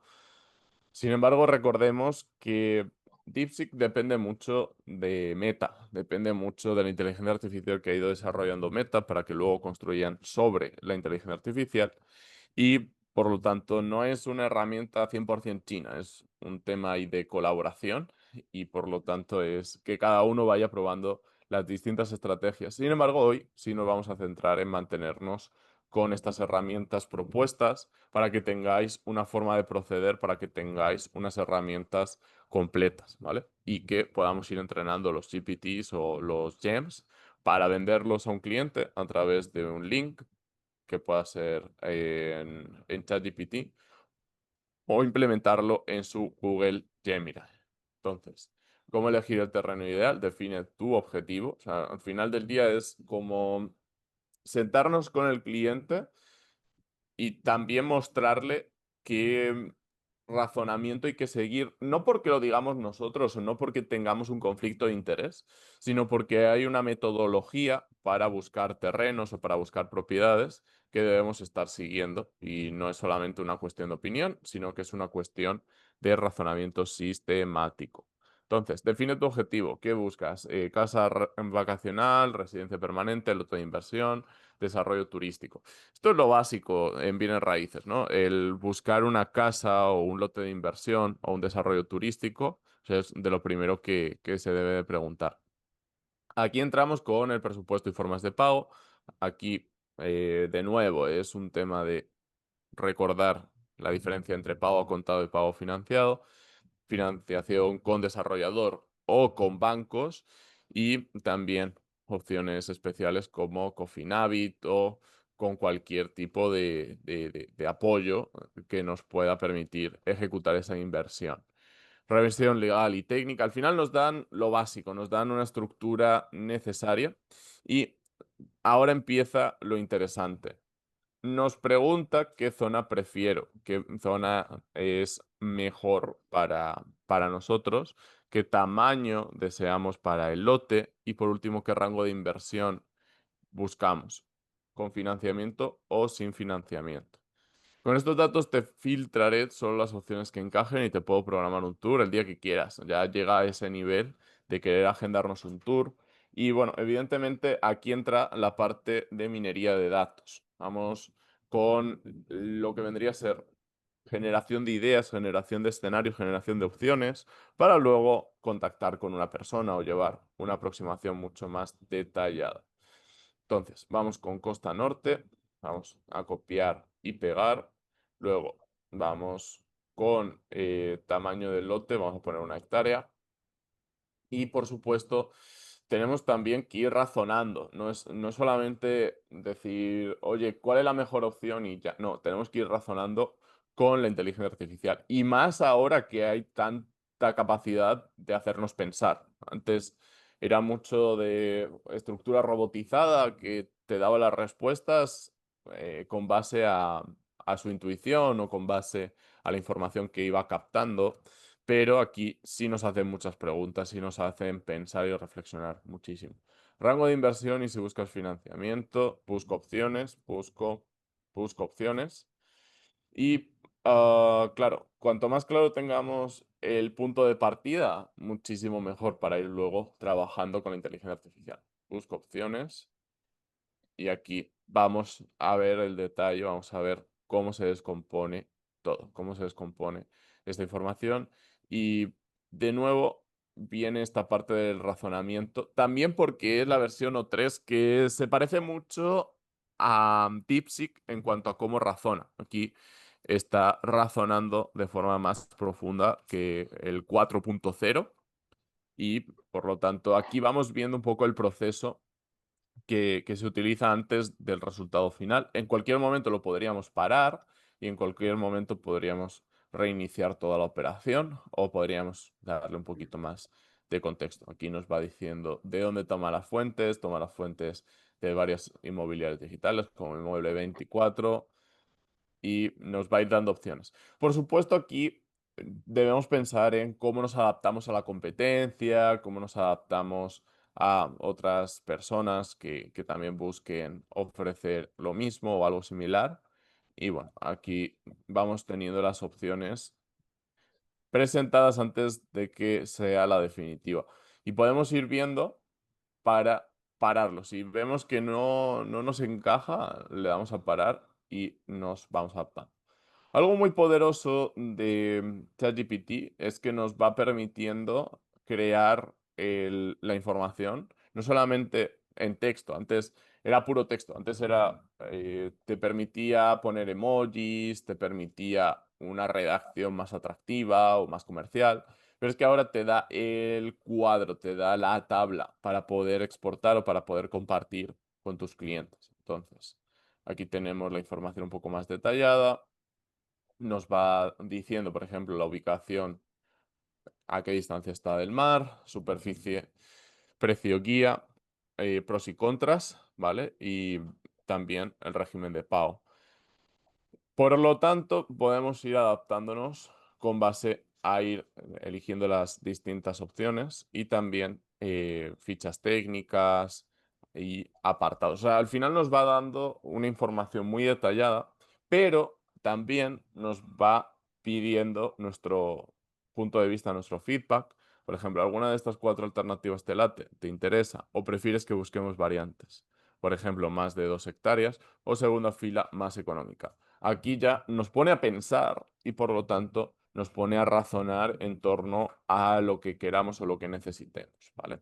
Sin embargo, recordemos que DeepSeek depende mucho de Meta, depende mucho de la inteligencia artificial que ha ido desarrollando Meta para que luego construyan sobre la inteligencia artificial. Y por lo tanto, no es una herramienta 100% china, es un tema ahí de colaboración y por lo tanto es que cada uno vaya probando las distintas estrategias. Sin embargo, hoy sí nos vamos a centrar en mantenernos con estas herramientas propuestas para que tengáis una forma de proceder, para que tengáis unas herramientas completas, ¿vale? Y que podamos ir entrenando los GPTs o los GEMs para venderlos a un cliente a través de un link que pueda ser en ChatGPT o implementarlo en su Google Gemini. Entonces, ¿cómo elegir el terreno ideal? Define tu objetivo. O sea, al final del día es como sentarnos con el cliente y también mostrarle qué razonamiento hay que seguir, no porque lo digamos nosotros o no porque tengamos un conflicto de interés, sino porque hay una metodología para buscar terrenos o para buscar propiedades que debemos estar siguiendo y no es solamente una cuestión de opinión, sino que es una cuestión de razonamiento sistemático. Entonces, define tu objetivo. ¿Qué buscas? Casa vacacional, residencia permanente, lote de inversión, desarrollo turístico. Esto es lo básico en bienes raíces, ¿no? El buscar una casa o un lote de inversión o un desarrollo turístico, o sea, es de lo primero que se debe de preguntar. Aquí entramos con el presupuesto y formas de pago. Aquí, de nuevo, es un tema de recordar la diferencia entre pago a contado y pago financiado, financiación con desarrollador o con bancos y también opciones especiales como Cofinavit o con cualquier tipo de apoyo que nos pueda permitir ejecutar esa inversión. Revisión legal y técnica. Al final nos dan lo básico, nos dan una estructura necesaria y ahora empieza lo interesante. Nos pregunta qué zona prefiero, qué zona es mejor para nosotros, qué tamaño deseamos para el lote y por último qué rango de inversión buscamos, con financiamiento o sin financiamiento. Con estos datos te filtraré solo las opciones que encajen y te puedo programar un tour el día que quieras. Ya llega a ese nivel de querer agendarnos un tour. Y bueno, evidentemente aquí entra la parte de minería de datos. Vamos con lo que vendría a ser generación de ideas, generación de escenarios, generación de opciones, para luego contactar con una persona o llevar una aproximación mucho más detallada. Entonces, vamos con costa norte, vamos a copiar y pegar. Luego vamos con tamaño del lote, vamos a poner 1 hectárea. Y por supuesto, tenemos también que ir razonando. No es solamente decir, oye, ¿cuál es la mejor opción? Y ya. No, tenemos que ir razonando con la inteligencia artificial. Y más ahora que hay tanta capacidad de hacernos pensar. Antes era mucho de estructura robotizada que te daba las respuestas con base a su intuición o con base a la información que iba captando. Pero aquí sí nos hacen muchas preguntas y nos hacen pensar y reflexionar muchísimo. Rango de inversión y si buscas financiamiento, busco opciones, busco opciones. Y claro, cuanto más claro tengamos el punto de partida, muchísimo mejor para ir luego trabajando con la inteligencia artificial. Busco opciones y aquí vamos a ver el detalle, vamos a ver cómo se descompone todo, cómo se descompone esta información. Y de nuevo viene esta parte del razonamiento, también porque es la versión O3 que se parece mucho a DeepSeek en cuanto a cómo razona. Aquí está razonando de forma más profunda que el 4.0 y por lo tanto aquí vamos viendo un poco el proceso que se utiliza antes del resultado final. En cualquier momento lo podríamos parar y en cualquier momento podríamos reiniciar toda la operación o podríamos darle un poquito más de contexto. Aquí nos va diciendo de dónde toma las fuentes de varias inmobiliarias digitales como Inmueble 24 y nos va a ir dando opciones. Por supuesto, aquí debemos pensar en cómo nos adaptamos a la competencia, cómo nos adaptamos a otras personas que también busquen ofrecer lo mismo o algo similar. Y bueno, aquí vamos teniendo las opciones presentadas antes de que sea la definitiva. Y podemos ir viendo para pararlo. Si vemos que no nos encaja, le damos a parar y nos vamos adaptando. Algo muy poderoso de ChatGPT es que nos va permitiendo crear la información, no solamente en texto, antes era puro texto, antes era, te permitía poner emojis, te permitía una redacción más atractiva o más comercial, pero es que ahora te da el cuadro, te da la tabla para poder exportar o para poder compartir con tus clientes. Entonces, aquí tenemos la información un poco más detallada, nos va diciendo, por ejemplo, la ubicación, a qué distancia está del mar, superficie, precio guía, pros y contras, ¿vale? Y también el régimen de pago. Por lo tanto, podemos ir adaptándonos con base a ir eligiendo las distintas opciones y también fichas técnicas y apartados. O sea, al final nos va dando una información muy detallada, pero también nos va pidiendo nuestro punto de vista, nuestro feedback. Por ejemplo, ¿alguna de estas 4 alternativas te late, te interesa o prefieres que busquemos variantes? Por ejemplo, más de 2 hectáreas o segunda fila más económica. Aquí ya nos pone a pensar y por lo tanto nos pone a razonar en torno a lo que queramos o lo que necesitemos, ¿vale?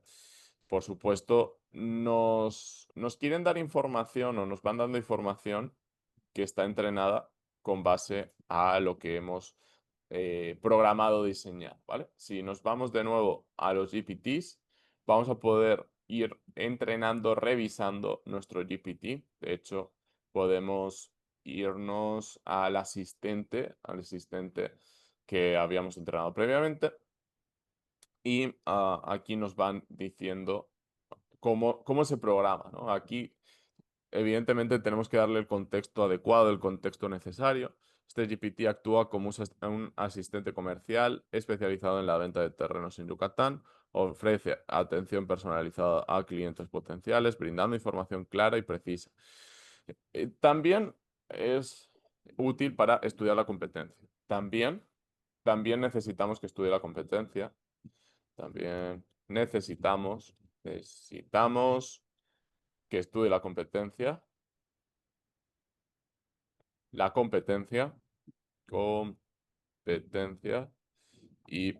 por supuesto, nos quieren dar información o nos van dando información que está entrenada con base a lo que hemos programado diseñar, ¿vale? Si nos vamos de nuevo a los GPTs, vamos a poder ir entrenando, revisando nuestro GPT. De hecho, podemos irnos al asistente que habíamos entrenado previamente y aquí nos van diciendo cómo se programa, ¿no? Aquí, evidentemente, tenemos que darle el contexto adecuado, el contexto necesario. Este GPT actúa como un asistente comercial especializado en la venta de terrenos en Yucatán. Ofrece atención personalizada a clientes potenciales, brindando información clara y precisa. También es útil para estudiar la competencia. También necesitamos que estudie la competencia. También necesitamos que estudie la competencia y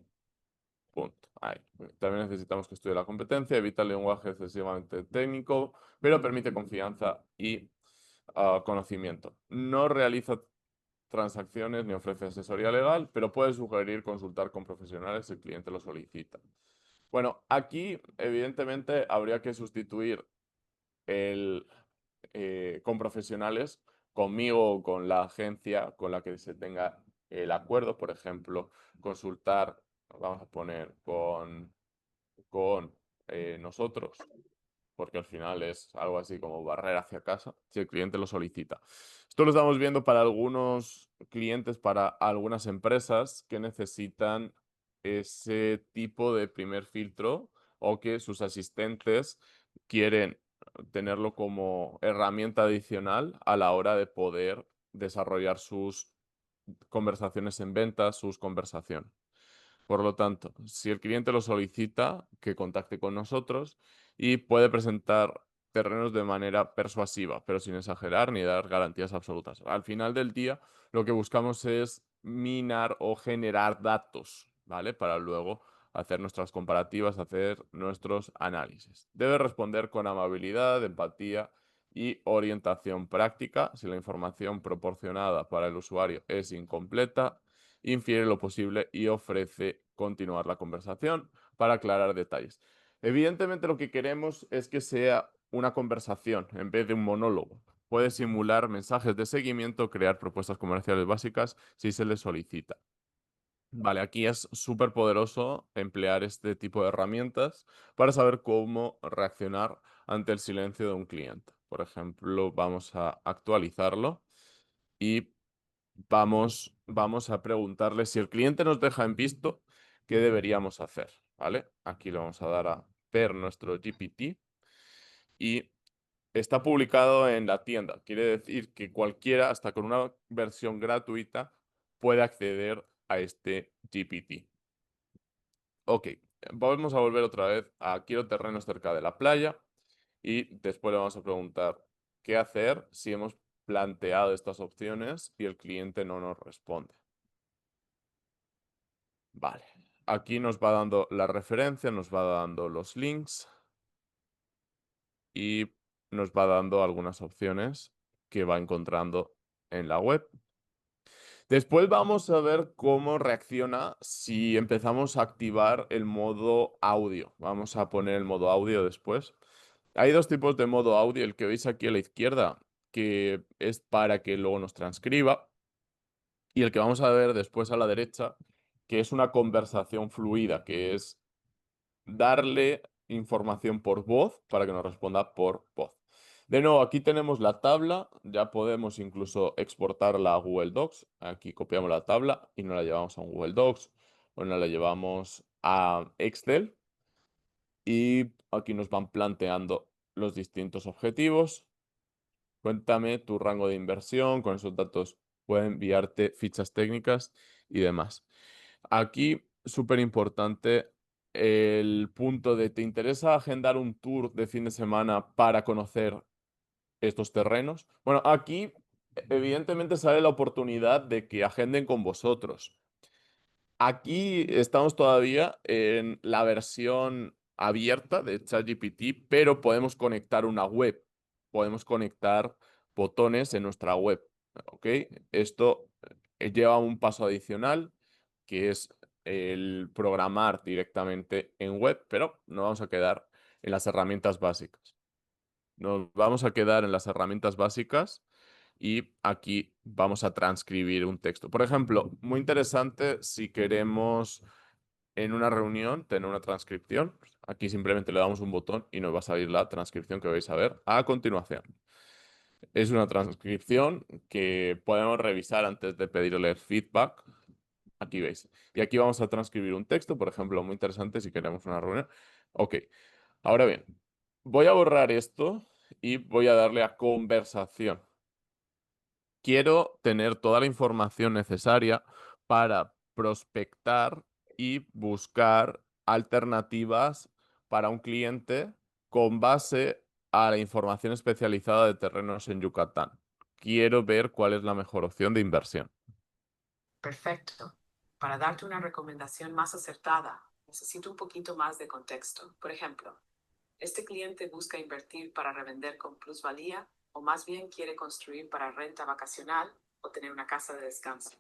punto. Ahí. También necesitamos que estudie la competencia, evita el lenguaje excesivamente técnico, pero permite confianza y conocimiento. No realiza transacciones ni ofrece asesoría legal, pero puede sugerir consultar con profesionales si el cliente lo solicita. Bueno, aquí evidentemente habría que sustituir el con profesionales, conmigo o con la agencia con la que se tenga el acuerdo, por ejemplo, consultar, vamos a poner con nosotros, porque al final es algo así como barrer hacia casa, si el cliente lo solicita. Esto lo estamos viendo para algunos clientes, para algunas empresas que necesitan ese tipo de primer filtro o que sus asistentes quieren tenerlo como herramienta adicional a la hora de poder desarrollar sus conversaciones en ventas, sus conversaciones. Por lo tanto, si el cliente lo solicita, que contacte con nosotros y puede presentar terrenos de manera persuasiva, pero sin exagerar ni dar garantías absolutas. Al final del día, lo que buscamos es minar o generar datos, ¿vale? Para luego hacer nuestras comparativas, hacer nuestros análisis. Debe responder con amabilidad, empatía y orientación práctica. Si la información proporcionada para el usuario es incompleta, infiere lo posible y ofrece continuar la conversación para aclarar detalles. Evidentemente lo que queremos es que sea una conversación en vez de un monólogo. Puede simular mensajes de seguimiento, crear propuestas comerciales básicas si se le solicita. Vale, aquí es súper poderoso emplear este tipo de herramientas para saber cómo reaccionar ante el silencio de un cliente. Por ejemplo, vamos a actualizarlo y vamos a preguntarle si el cliente nos deja en visto, ¿qué deberíamos hacer? ¿Vale? Aquí le vamos a dar a ver nuestro GPT y está publicado en la tienda. Quiere decir que cualquiera, hasta con una versión gratuita, puede acceder a este GPT. Ok, vamos a volver otra vez a quiero terrenos cerca de la playa y después le vamos a preguntar qué hacer si hemos planteado estas opciones y el cliente no nos responde. Vale, aquí nos va dando la referencia, nos va dando los links y nos va dando algunas opciones que va encontrando en la web. Después vamos a ver cómo reacciona si empezamos a activar el modo audio. Vamos a poner el modo audio después. Hay dos tipos de modo audio, el que veis aquí a la izquierda, que es para que luego nos transcriba, y el que vamos a ver después a la derecha, que es una conversación fluida, que es darle información por voz para que nos responda por voz. De nuevo, aquí tenemos la tabla, ya podemos incluso exportarla a Google Docs. Aquí copiamos la tabla y nos la llevamos a un Google Docs o nos la llevamos a Excel y aquí nos van planteando los distintos objetivos. Cuéntame tu rango de inversión, con esos datos puede enviarte fichas técnicas y demás. Aquí, súper importante, el punto de ¿te interesa agendar un tour de fin de semana para conocer estos terrenos? Bueno, aquí evidentemente sale la oportunidad de que agenden con vosotros. Aquí estamos todavía en la versión abierta de ChatGPT, pero podemos conectar una web, podemos conectar botones en nuestra web, ¿ok? Esto lleva un paso adicional, que es el programar directamente en web, pero nos vamos a quedar en las herramientas básicas. Nos vamos a quedar en las herramientas básicas y aquí vamos a transcribir un texto. Por ejemplo, muy interesante si queremos en una reunión tener una transcripción. Aquí simplemente le damos un botón y nos va a salir la transcripción que vais a ver a continuación. Es una transcripción que podemos revisar antes de pedirle feedback. Aquí veis. Y aquí vamos a transcribir un texto, por ejemplo, muy interesante si queremos una reunión. Ok. Ahora bien, voy a borrar esto y voy a darle a conversación. Quiero tener toda la información necesaria para prospectar y buscar alternativas para un cliente con base a la información especializada de terrenos en Yucatán. Quiero ver cuál es la mejor opción de inversión. Perfecto. Para darte una recomendación más acertada, necesito un poquito más de contexto. Por ejemplo, ¿este cliente busca invertir para revender con plusvalía o más bien quiere construir para renta vacacional o tener una casa de descanso?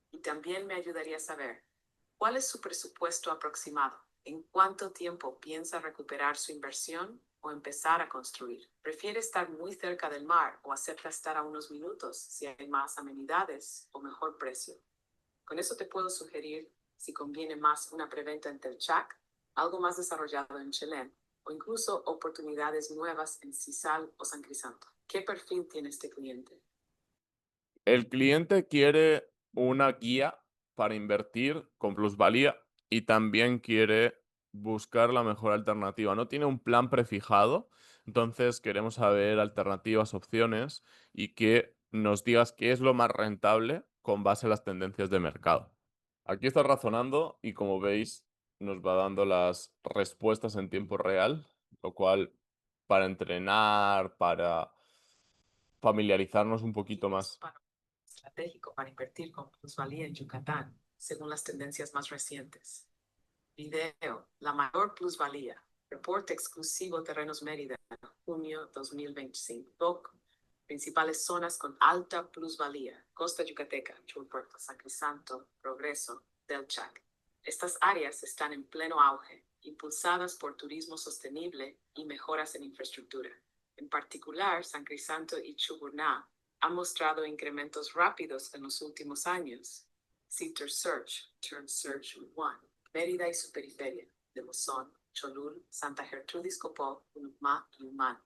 Y también me ayudaría a saber cuál es su presupuesto aproximado, en cuánto tiempo piensa recuperar su inversión o empezar a construir. ¿Prefiere estar muy cerca del mar o acepta estar a unos minutos si hay más amenidades o mejor precio? Con eso te puedo sugerir si conviene más una preventa en Telchac, algo más desarrollado en Chelem, o incluso oportunidades nuevas en Cisal o San Crisanto. ¿Qué perfil tiene este cliente? El cliente quiere una guía para invertir con plusvalía y también quiere buscar la mejor alternativa. No tiene un plan prefijado, entonces queremos saber alternativas, opciones y que nos digas qué es lo más rentable con base a las tendencias de mercado. Aquí está razonando y como veis nos va dando las respuestas en tiempo real, lo cual para entrenar, para familiarizarnos un poquito más. Estratégico para invertir con plusvalía en Yucatán, según las tendencias más recientes. Video, la mayor plusvalía. Reporte exclusivo Terrenos Mérida, junio 2025. Doc, principales zonas con alta plusvalía. Costa Yucateca, Chulpuerto, San Crisanto, Progreso, Del Chac. Estas áreas están en pleno auge, impulsadas por turismo sostenible y mejoras en infraestructura. En particular, San Crisanto y Chuburná han mostrado incrementos rápidos en los últimos años. Sector Search, Turn Search 1. Mérida y su periferia, de Bosón, Cholul, Santa Gertrudis Copó, Unucmá y Umán.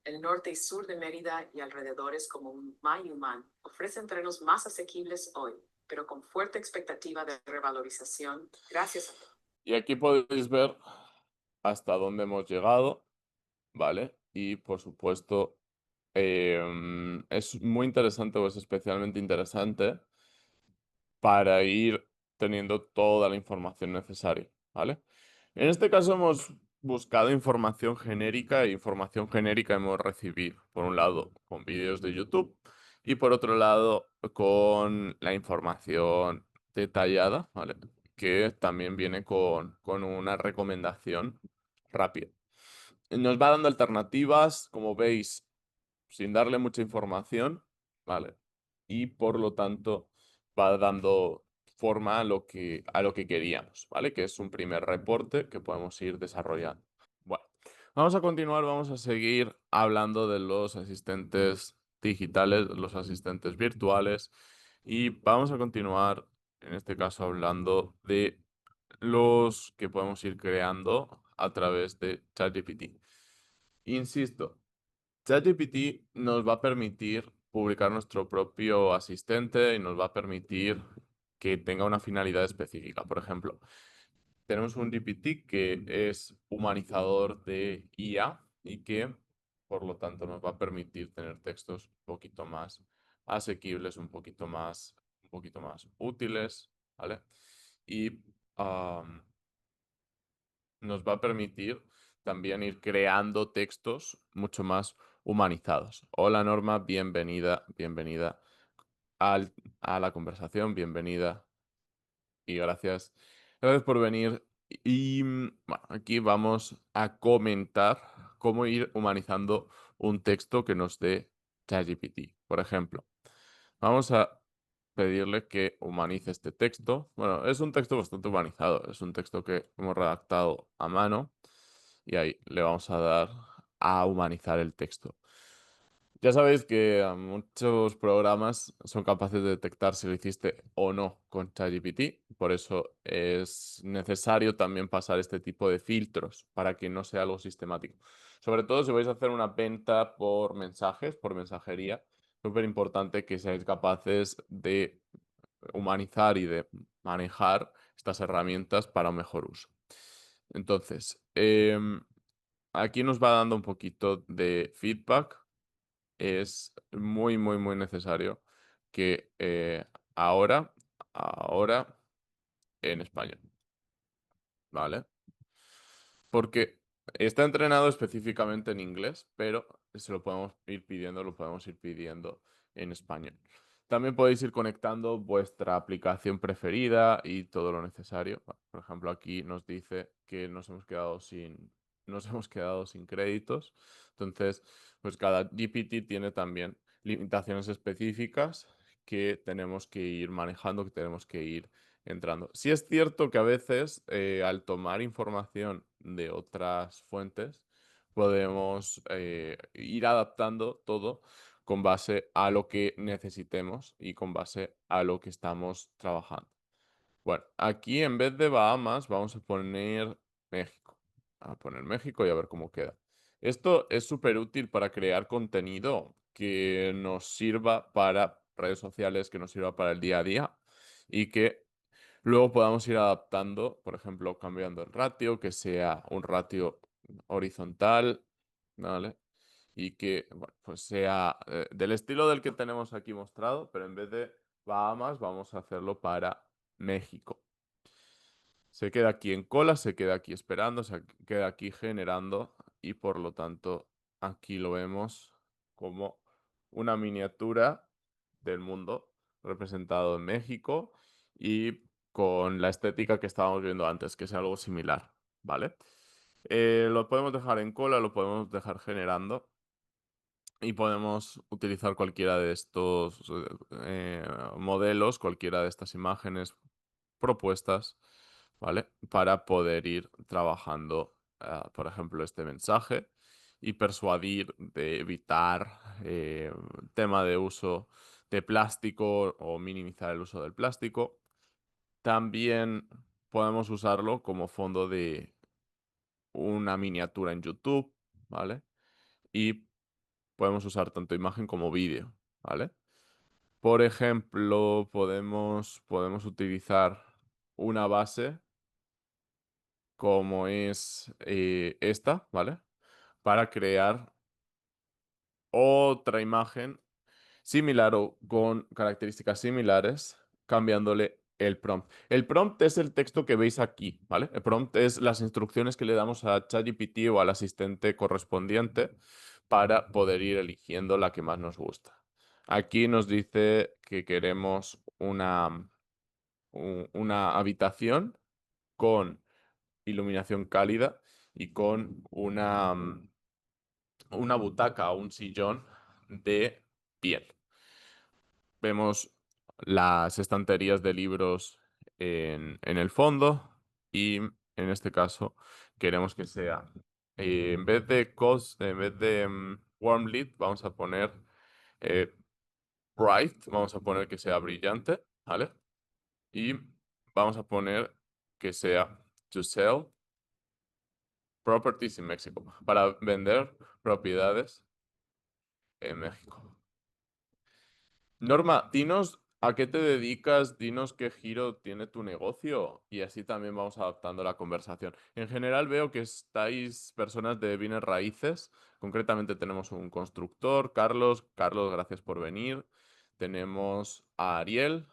El norte y sur de Mérida y alrededores como Unucmá y Umán ofrecen terrenos más asequibles hoy, pero con fuerte expectativa de revalorización gracias a... Y aquí podéis ver hasta dónde hemos llegado, ¿vale? Y por supuesto, es muy interesante o es especialmente interesante para ir teniendo toda la información necesaria, ¿vale? En este caso hemos buscado información genérica e información genérica hemos recibido, por un lado, con vídeos de YouTube y por otro lado, con la información detallada, ¿vale? Que también viene con una recomendación rápida. Nos va dando alternativas, como veis, sin darle mucha información, ¿vale? Y por lo tanto va dando forma a lo que queríamos, ¿vale? Que es un primer reporte que podemos ir desarrollando. Bueno, vamos a continuar, vamos a seguir hablando de los asistentes digitales, los asistentes virtuales y vamos a continuar, en este caso, hablando de los que podemos ir creando a través de ChatGPT. Insisto, ChatGPT nos va a permitir publicar nuestro propio asistente y nos va a permitir que tenga una finalidad específica. Por ejemplo, tenemos un GPT que es humanizador de IA y que, por lo tanto, nos va a permitir tener textos un poquito más asequibles, un poquito más útiles, ¿vale? Y nos va a permitir también ir creando textos mucho más humanizados. Hola Norma, bienvenida, bienvenida a la conversación, bienvenida y gracias. Gracias por venir Y bueno, aquí vamos a comentar cómo ir humanizando un texto que nos dé ChatGPT. Por ejemplo, vamos a pedirle que humanice este texto. Bueno, es un texto bastante humanizado, es un texto que hemos redactado a mano y ahí le vamos a dar a humanizar el texto. Ya sabéis que muchos programas son capaces de detectar si lo hiciste o no con ChatGPT, por eso es necesario también pasar este tipo de filtros para que no sea algo sistemático. Sobre todo si vais a hacer una venta por mensajes, por mensajería, súper importante que seáis capaces de humanizar y de manejar estas herramientas para un mejor uso. Entonces, aquí nos va dando un poquito de feedback. Es muy, muy, muy necesario que ahora en español, ¿vale? Porque está entrenado específicamente en inglés, pero se lo podemos ir pidiendo, lo podemos ir pidiendo en español. También podéis ir conectando vuestra aplicación preferida y todo lo necesario. Por ejemplo, aquí nos dice que nos hemos quedado sin créditos. Entonces, pues cada GPT tiene también limitaciones específicas que tenemos que ir manejando, que tenemos que ir entrando. Sí es cierto que a veces al tomar información de otras fuentes podemos ir adaptando todo con base a lo que necesitemos y con base a lo que estamos trabajando. Bueno, aquí en vez de Bahamas vamos a poner México. A poner México y a ver cómo queda. Esto es súper útil para crear contenido que nos sirva para redes sociales, que nos sirva para el día a día y que luego podamos ir adaptando, por ejemplo, cambiando el ratio, que sea un ratio horizontal, ¿vale? Y que, bueno, pues sea del estilo del que tenemos aquí mostrado, pero en vez de Bahamas vamos a hacerlo para México. Se queda aquí en cola, se queda aquí esperando, se queda aquí generando y por lo tanto aquí lo vemos como una miniatura del mundo representado en México y con la estética que estábamos viendo antes, que es algo similar, ¿vale? Lo podemos dejar en cola, lo podemos dejar generando y podemos utilizar cualquiera de estos modelos, cualquiera de estas imágenes propuestas, ¿vale? Para poder ir trabajando, por ejemplo, este mensaje y persuadir de evitar tema de uso de plástico o minimizar el uso del plástico. También podemos usarlo como fondo de una miniatura en YouTube, ¿vale? Y podemos usar tanto imagen como vídeo, ¿vale? Por ejemplo, podemos utilizar una base como es esta, ¿vale? Para crear otra imagen similar o con características similares, cambiándole el prompt. El prompt es el texto que veis aquí, ¿vale? El prompt es las instrucciones que le damos a ChatGPT o al asistente correspondiente para poder ir eligiendo la que más nos gusta. Aquí nos dice que queremos una habitación con iluminación cálida y con una butaca o un sillón de piel. Vemos las estanterías de libros en el fondo y en este caso queremos que sea, en vez de warm lit, vamos a poner eh, bright, vamos a poner que sea brillante, ¿vale? Y vamos a poner que sea to sell properties in Mexico, para vender propiedades en México. Norma, dinos a qué te dedicas, dinos qué giro tiene tu negocio y así también vamos adaptando la conversación. En general veo que estáis personas de bienes raíces, concretamente tenemos un constructor, Carlos. Carlos, gracias por venir. Tenemos a Ariel,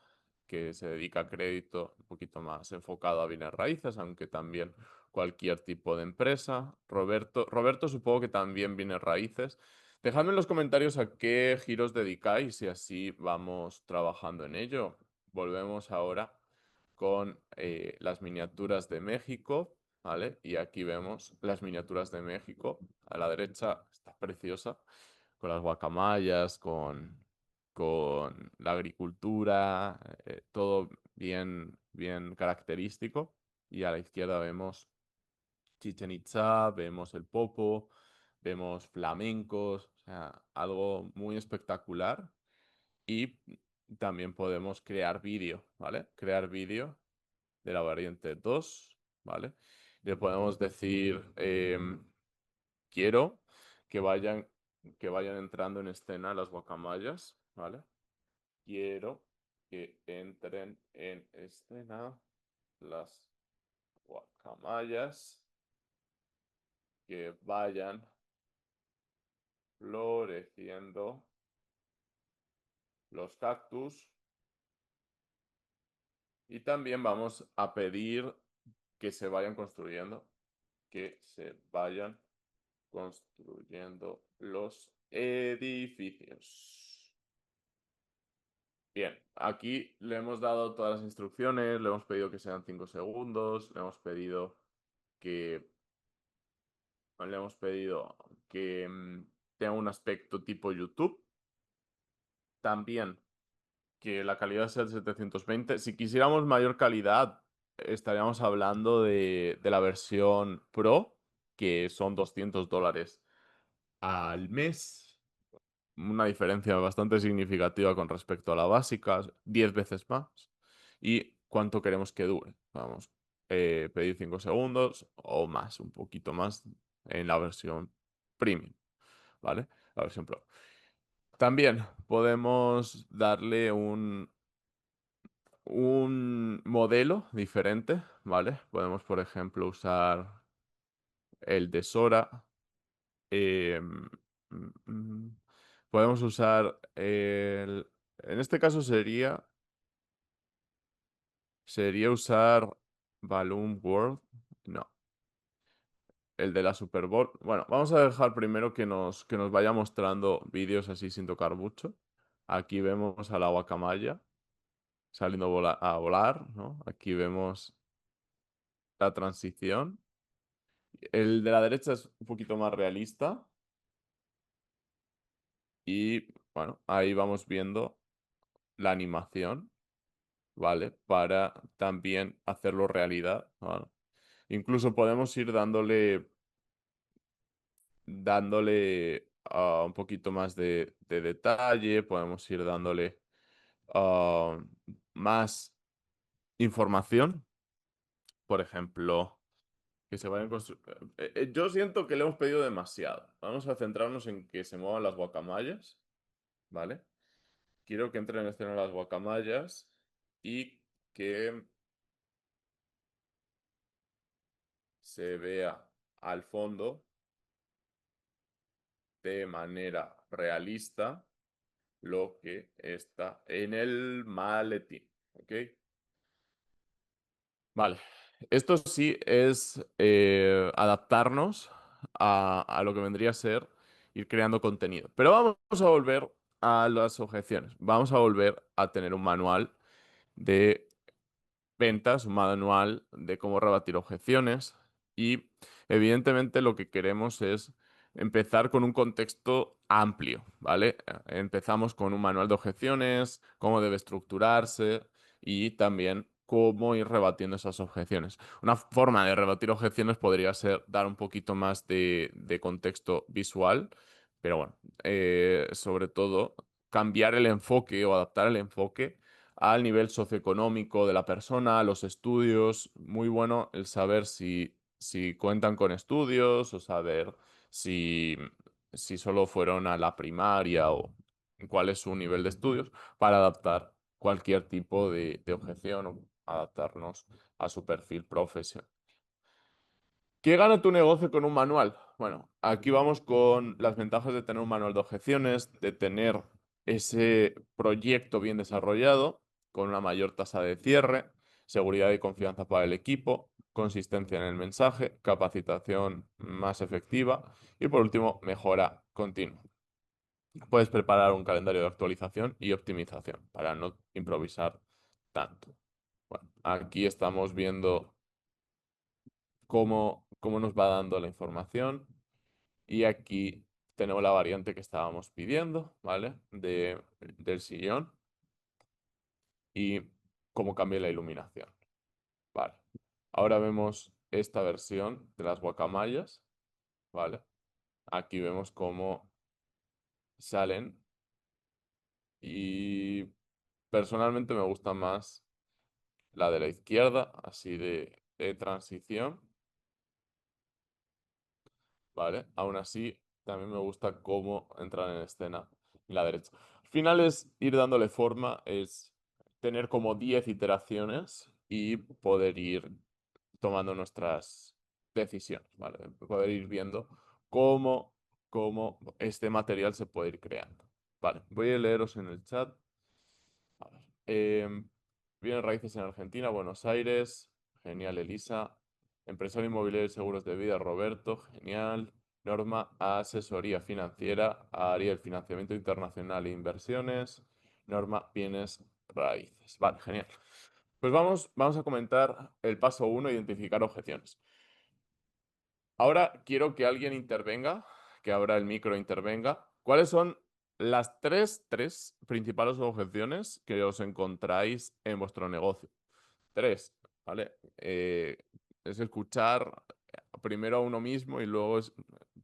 que se dedica a crédito un poquito más enfocado a bienes raíces, aunque también cualquier tipo de empresa. Roberto supongo que también bienes raíces. Dejadme en los comentarios a qué giros dedicáis y así vamos trabajando en ello. Volvemos ahora con las miniaturas de México, ¿vale? Y aquí vemos las miniaturas de México. A la derecha está preciosa, con las guacamayas, con la agricultura, todo bien, bien característico. Y a la izquierda vemos Chichen Itza, vemos el Popo, vemos flamencos, o sea, algo muy espectacular. Y también podemos crear vídeo, ¿vale? Crear vídeo de la variante 2, ¿vale? Le podemos decir, quiero que vayan, que vayan entrando en escena las guacamayas, ¿vale? Quiero que entren en escena las guacamayas, que vayan floreciendo los cactus. Y también vamos a pedir que se vayan construyendo, que se vayan construyendo los edificios. Bien, aquí le hemos dado todas las instrucciones, le hemos pedido que sean 5 segundos, le hemos pedido que tenga un aspecto tipo YouTube. También que la calidad sea de 720. Si quisiéramos mayor calidad, estaríamos hablando de la versión Pro, que son $200 al mes. Una diferencia bastante significativa con respecto a la básica, 10 veces más. ¿Y cuánto queremos que dure? Vamos, pedir 5 segundos o más, un poquito más en la versión Premium, ¿vale? La versión Pro. También podemos darle un modelo diferente, ¿vale? Podemos, por ejemplo, usar el de Sora. em, mm, mm, Podemos usar el... En este caso sería usar Balloon World. No, el de la Super Bowl. Bueno, vamos a dejar primero que nos vaya mostrando vídeos así sin tocar mucho. Aquí vemos a la guacamaya saliendo a volar, ¿no? Aquí vemos la transición. El de la derecha es un poquito más realista. Y bueno, ahí vamos viendo la animación, ¿vale? Para también hacerlo realidad, ¿vale? Incluso podemos ir dándole un poquito más de detalle, podemos ir dándole ah, más información. Por ejemplo, que se vayan construyendo. Yo siento que le hemos pedido demasiado. Vamos a centrarnos en que se muevan las guacamayas, ¿vale? Quiero que entren en escena las guacamayas y que se vea al fondo de manera realista lo que está en el maletín. ¿Ok? Vale. Esto sí es adaptarnos a lo que vendría a ser ir creando contenido. Pero vamos a volver a las objeciones. Vamos a volver a tener un manual de ventas, un manual de cómo rebatir objeciones y evidentemente lo que queremos es empezar con un contexto amplio, ¿vale? Empezamos con un manual de objeciones, cómo debe estructurarse y también cómo ir rebatiendo esas objeciones. Una forma de rebatir objeciones podría ser dar un poquito más de contexto visual, pero bueno, sobre todo cambiar el enfoque o adaptar el enfoque al nivel socioeconómico de la persona, a los estudios. Muy bueno el saber si cuentan con estudios o saber si, si solo fueron a la primaria o cuál es su nivel de estudios para adaptar cualquier tipo de objeción o adaptarnos a su perfil profesional. ¿Qué gana tu negocio con un manual? Bueno, aquí vamos con las ventajas de tener un manual de objeciones, de tener ese proyecto bien desarrollado, con una mayor tasa de cierre, seguridad y confianza para el equipo, consistencia en el mensaje, capacitación más efectiva y por último, mejora continua. Puedes preparar un calendario de actualización y optimización para no improvisar tanto. Bueno, aquí estamos viendo cómo nos va dando la información. Y aquí tenemos la variante que estábamos pidiendo, ¿vale? Del sillón y cómo cambia la iluminación. Vale. Ahora vemos esta versión de las guacamayas, ¿vale? Aquí vemos cómo salen y personalmente me gusta más la de la izquierda, así de transición, ¿vale? Aún así, también me gusta cómo entran en escena la derecha. Al final es ir dándole forma, es tener como 10 iteraciones y poder ir tomando nuestras decisiones, ¿vale? Poder ir viendo cómo, cómo este material se puede ir creando. Vale, voy a leeros en el chat. A ver. Bienes raíces en Argentina, Buenos Aires. Genial, Elisa. Empresario inmobiliario y seguros de vida, Roberto. Genial. Norma, asesoría financiera. Ariel, financiamiento internacional e inversiones. Norma, bienes raíces. Vale, genial. Pues vamos a comentar el paso uno, identificar objeciones. Ahora quiero que alguien intervenga, que abra el micro e intervenga. ¿Cuáles son las tres principales objeciones que os encontráis en vuestro negocio? Tres, ¿vale? Es escuchar primero a uno mismo y luego es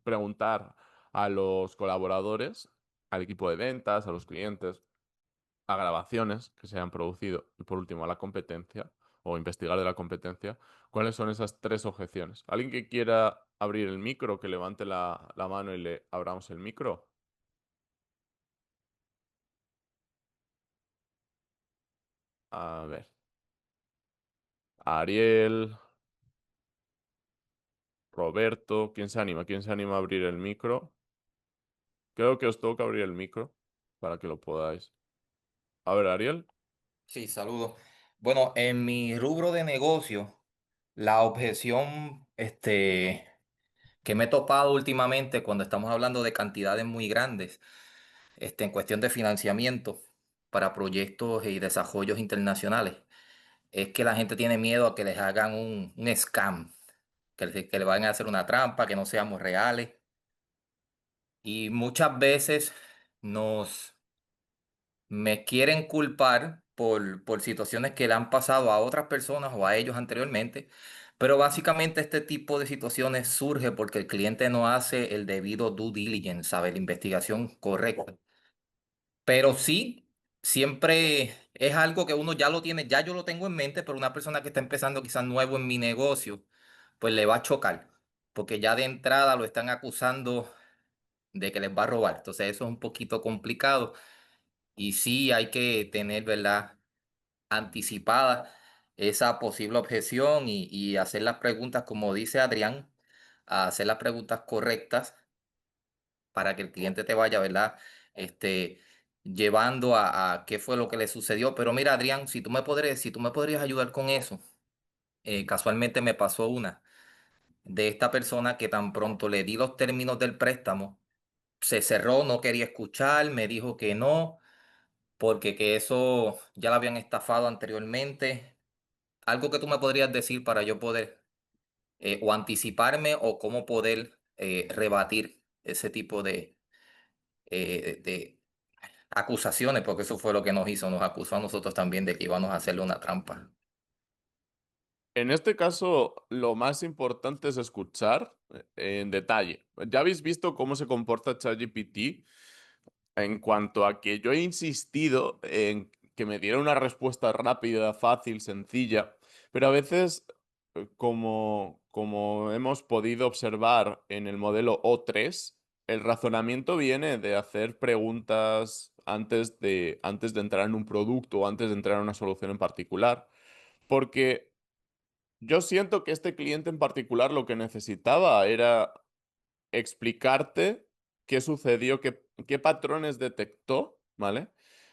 preguntar a los colaboradores, al equipo de ventas, a los clientes, a grabaciones que se hayan producido y por último a la competencia o investigar de la competencia, ¿cuáles son esas tres objeciones? ¿Alguien que quiera abrir el micro, que levante la mano y le abramos el micro? A ver. Ariel, Roberto, ¿quién se anima? ¿Quién se anima a abrir el micro? Creo que os toca abrir el micro para que lo podáis. A ver, Ariel. Sí, saludos. Bueno, en mi rubro de negocio, la objeción que me he topado últimamente cuando estamos hablando de cantidades muy grandes, en cuestión de financiamiento para proyectos y desarrollos internacionales, es que la gente tiene miedo a que les hagan un scam, que le vayan a hacer una trampa, que no seamos reales. Y muchas veces nos me quieren culpar por situaciones que le han pasado a otras personas o a ellos anteriormente, pero básicamente este tipo de situaciones surge porque el cliente no hace el debido due diligence, ¿sabe? La investigación correcta. Pero sí, siempre es algo que uno ya lo tiene, ya yo lo tengo en mente, pero una persona que está empezando quizás nuevo en mi negocio, pues le va a chocar, porque ya de entrada lo están acusando de que les va a robar. Entonces eso es un poquito complicado. Y sí hay que tener, ¿verdad? Anticipada esa posible objeción y hacer las preguntas, como dice Adrián, a hacer las preguntas correctas para que el cliente te vaya, ¿verdad? Este, llevando a qué fue lo que le sucedió. Pero mira, Adrián, si tú me podrías ayudar con eso. Casualmente me pasó una de esta persona que tan pronto le di los términos del préstamo, se cerró, no quería escuchar, me dijo que no porque que eso ya la habían estafado anteriormente. Algo que tú me podrías decir para yo poder o anticiparme o cómo poder rebatir ese tipo de acusaciones, porque eso fue lo que nos hizo, nos acusó a nosotros también de que íbamos a hacerle una trampa. En este caso, lo más importante es escuchar en detalle. Ya habéis visto cómo se comporta ChatGPT en cuanto a que yo he insistido en que me diera una respuesta rápida, fácil, sencilla, pero a veces, como hemos podido observar en el modelo O3, el razonamiento viene de hacer preguntas antes de entrar en un producto o antes de entrar en una solución en particular, porque yo siento que este cliente en particular lo que necesitaba era explicarte qué sucedió, qué patrones detectó, ¿vale?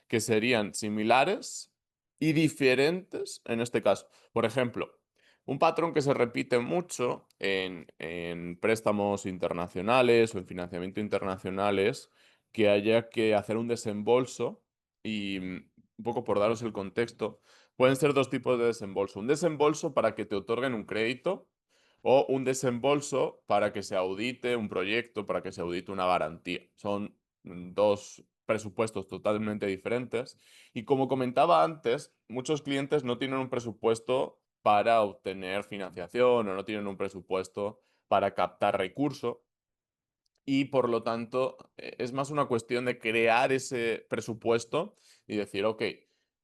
Que serían similares y diferentes en este caso. Por ejemplo, un patrón que se repite mucho en préstamos internacionales o en financiamiento internacional es que haya que hacer un desembolso y un poco por daros el contexto, Pueden ser dos tipos de desembolso. Un desembolso para que te otorguen un crédito o un desembolso para que se audite un proyecto, para que se audite una garantía. Son dos presupuestos totalmente diferentes. Y como comentaba antes, muchos clientes no tienen un presupuesto para obtener financiación o no tienen un presupuesto para captar recursos y por lo tanto es más una cuestión de crear ese presupuesto y decir, ok,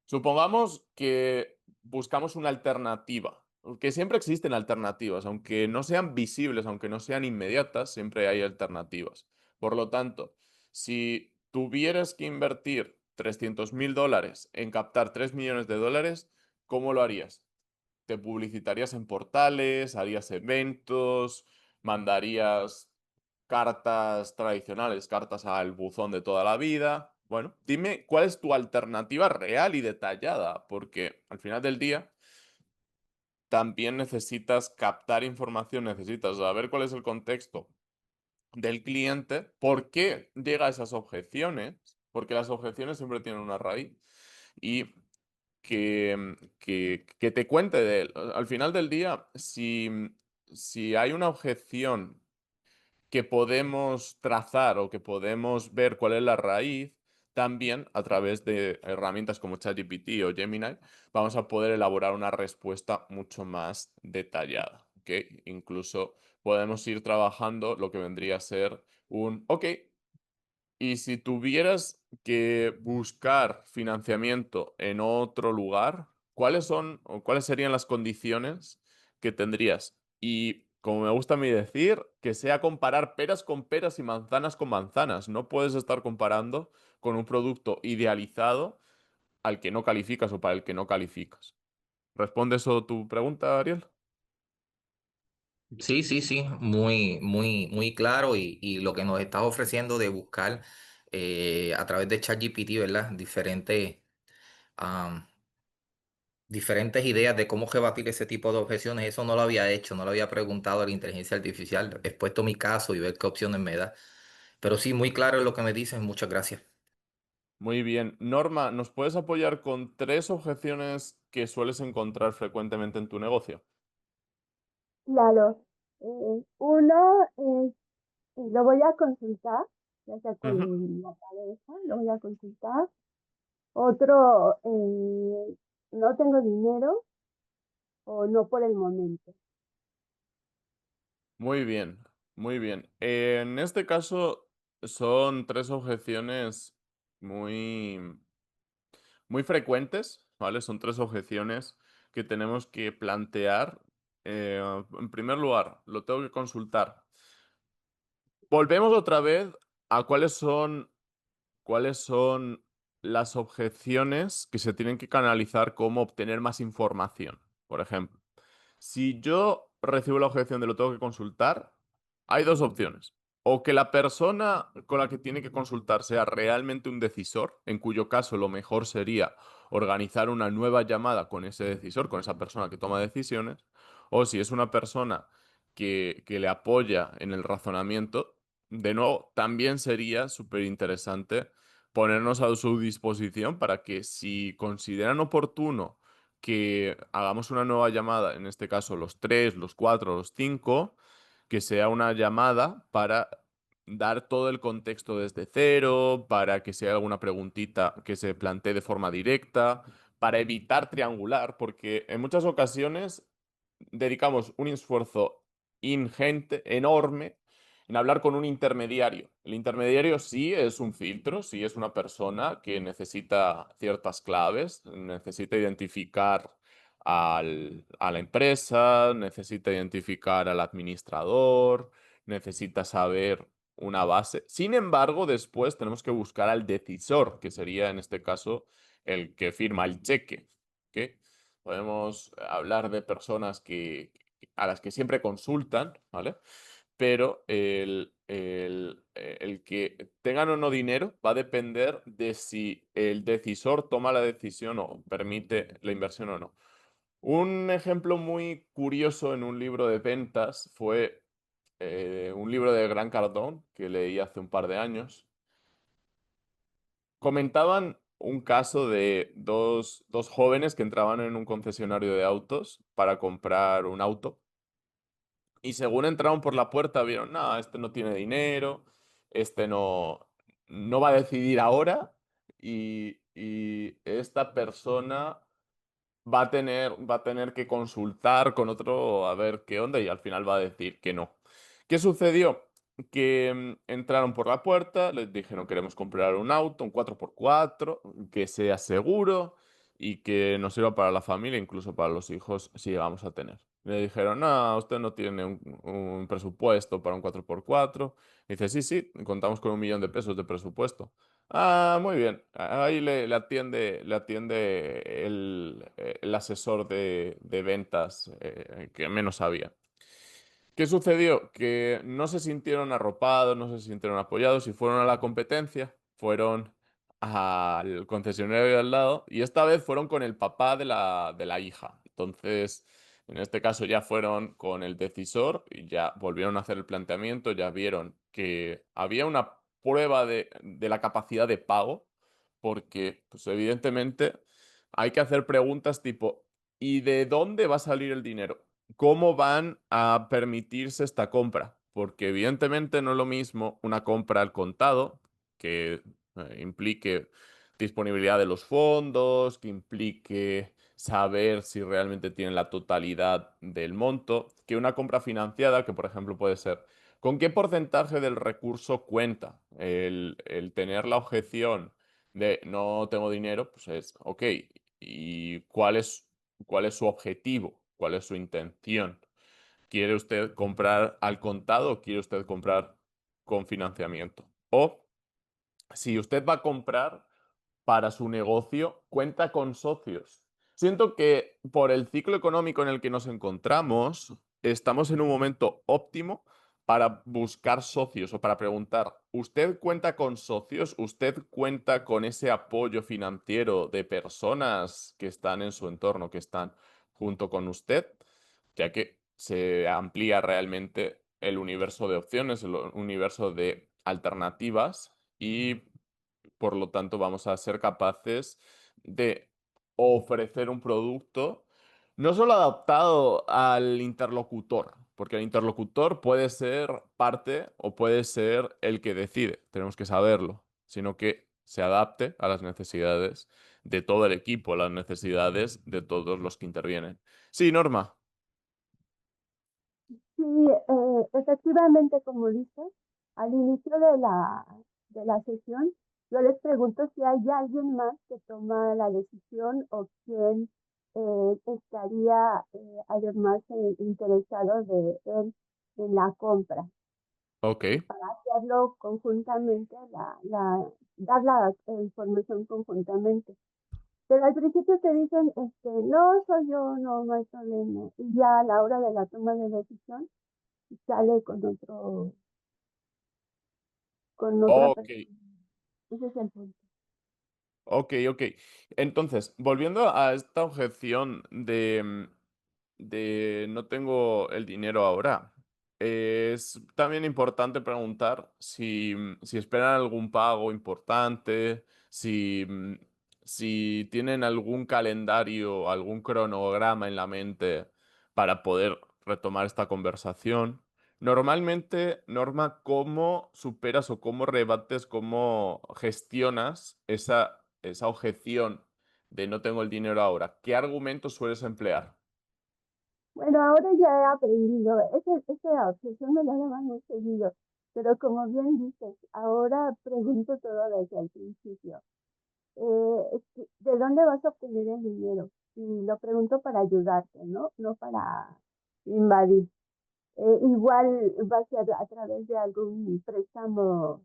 supongamos que buscamos una alternativa, que siempre existen alternativas, aunque no sean visibles, aunque no sean inmediatas, siempre hay alternativas. Por lo tanto, si tuvieras que invertir $300.000 en captar $3 millones, ¿cómo lo harías? ¿Te publicitarías en portales? ¿Harías eventos? ¿Mandarías cartas tradicionales, cartas al buzón de toda la vida? Bueno, dime cuál es tu alternativa real y detallada, porque al final del día también necesitas captar información, necesitas saber cuál es el contexto del cliente, por qué llega a esas objeciones, porque las objeciones siempre tienen una raíz, y que te cuente de él. Al final del día, si hay una objeción que podemos trazar o que podemos ver cuál es la raíz, también a través de herramientas como ChatGPT o Gemini, vamos a poder elaborar una respuesta mucho más detallada. ¿Ok? Incluso podemos ir trabajando lo que vendría a ser ok, y si tuvieras que buscar financiamiento en otro lugar, ¿cuáles son o cuáles serían las condiciones que tendrías? Y como me gusta a mí decir, que sea comparar peras con peras y manzanas con manzanas. No puedes estar comparando con un producto idealizado al que no calificas o para el que no calificas. ¿Responde eso tu pregunta, Ariel? Sí, sí, sí, muy, muy, muy claro y lo que nos estás ofreciendo de buscar a través de ChatGPT, ¿verdad? Am, diferentes ideas de cómo rebatir ese tipo de objeciones. Eso no lo había hecho, no lo había preguntado a la inteligencia artificial. He expuesto mi caso y ver qué opciones me da. Pero sí, muy claro lo que me dices. Muchas gracias. Muy bien. Norma, ¿nos puedes apoyar con tres objeciones que sueles encontrar frecuentemente en tu negocio? Claro, uno es, lo voy a consultar, ya sea Ujú. con la pareja, lo voy a consultar. Otro, no tengo dinero o no por el momento. Muy bien, muy bien. En este caso son tres objeciones muy, muy frecuentes, ¿vale? Son tres objeciones que tenemos que plantear. En primer lugar, lo tengo que consultar. Volvemos otra vez a cuáles son las objeciones que se tienen que canalizar, cómo obtener más información. Por ejemplo, si yo recibo la objeción de lo tengo que consultar, hay dos opciones. O que la persona con la que tiene que consultar sea realmente un decisor, en cuyo caso lo mejor sería organizar una nueva llamada con ese decisor, con esa persona que toma decisiones, o si es una persona que le apoya en el razonamiento, de nuevo, también sería súper interesante ponernos a su disposición para que si consideran oportuno que hagamos una nueva llamada, en este caso los tres, los cuatro, los cinco, que sea una llamada para dar todo el contexto desde cero, para que si hay alguna preguntita que se plantee de forma directa, para evitar triangular, porque en muchas ocasiones dedicamos un esfuerzo ingente, enorme, en hablar con un intermediario. El intermediario sí es un filtro, sí es una persona que necesita ciertas claves, necesita identificar a la empresa, necesita identificar al administrador, necesita saber una base. Sin embargo, después tenemos que buscar al decisor, que sería en este caso el que firma el cheque. ¿Ok? Podemos hablar de personas a las que siempre consultan, ¿vale? Pero el que tengan o no dinero va a depender de si el decisor toma la decisión o permite la inversión o no. Un ejemplo muy curioso en un libro de ventas fue un libro de Grant Cardone que leí hace un par de años. Comentaban un caso de dos jóvenes que entraban en un concesionario de autos para comprar un auto. Y según entraron por la puerta, vieron, no, este no tiene dinero, este no va a decidir ahora y esta persona va a tener que consultar con otro a ver qué onda y al final va a decir que no. ¿Qué sucedió? Que entraron por la puerta, les dijeron queremos comprar un auto, un 4x4 que sea seguro y que nos sirva para la familia, incluso para los hijos si llegamos a tener. Le dijeron, no, usted no tiene un presupuesto para un 4x4. Dice, sí, sí, contamos con 1 millón de pesos de presupuesto. Ah, muy bien. Ahí le atiende el asesor de ventas que menos sabía. ¿Qué sucedió? Que no se sintieron arropados, no se sintieron apoyados y fueron a la competencia, fueron al concesionario de al lado y esta vez fueron con el papá de la hija. Entonces, en este caso ya fueron con el decisor y ya volvieron a hacer el planteamiento, ya vieron que había una prueba de la capacidad de pago, porque pues evidentemente hay que hacer preguntas tipo, ¿y de dónde va a salir el dinero? ¿Cómo van a permitirse esta compra? Porque evidentemente no es lo mismo una compra al contado, que implique disponibilidad de los fondos, que implique saber si realmente tienen la totalidad del monto, que una compra financiada, que por ejemplo puede ser, ¿con qué porcentaje del recurso cuenta? El tener la objeción de no tengo dinero, pues es, ok, ¿y cuál es su objetivo? ¿Cuál es su intención? ¿Quiere usted comprar al contado o quiere usted comprar con financiamiento? O si usted va a comprar para su negocio, cuenta con socios. Siento que por el ciclo económico en el que nos encontramos, estamos en un momento óptimo para buscar socios o para preguntar, ¿usted cuenta con socios? ¿Usted cuenta con ese apoyo financiero de personas que están en su entorno, que están junto con usted? Ya que se amplía realmente el universo de opciones, el universo de alternativas y por lo tanto vamos a ser capaces de ofrecer un producto no solo adaptado al interlocutor, porque el interlocutor puede ser parte o puede ser el que decide, tenemos que saberlo, sino que se adapte a las necesidades de todo el equipo, a las necesidades de todos los que intervienen. Sí, Norma. Sí, efectivamente, como dices, al inicio de la sesión, yo les pregunto si hay alguien más que toma la decisión o quién estaría además interesado de ver en la compra Ok, para hacerlo conjuntamente, dar la información conjuntamente. Pero al principio te dicen, no, soy yo, no, no hay problema. Y ya a la hora de la toma de decisión, sale con otra ok, persona. Ese es el punto. ok. Entonces, volviendo a esta objeción de no tengo el dinero ahora, es también importante preguntar si esperan algún pago importante, si tienen algún calendario, algún cronograma en la mente para poder retomar esta conversación. Normalmente, Norma, ¿cómo superas o cómo rebates, cómo gestionas esa objeción de no tengo el dinero ahora? ¿Qué argumentos sueles emplear? Bueno, ahora ya he aprendido, esa obsesión me la daban muy seguido, pero como bien dices, ahora pregunto todo desde el principio. ¿De dónde vas a obtener el dinero? Y lo pregunto para ayudarte, ¿no? No para invadir. Igual va a ser a través de algún préstamo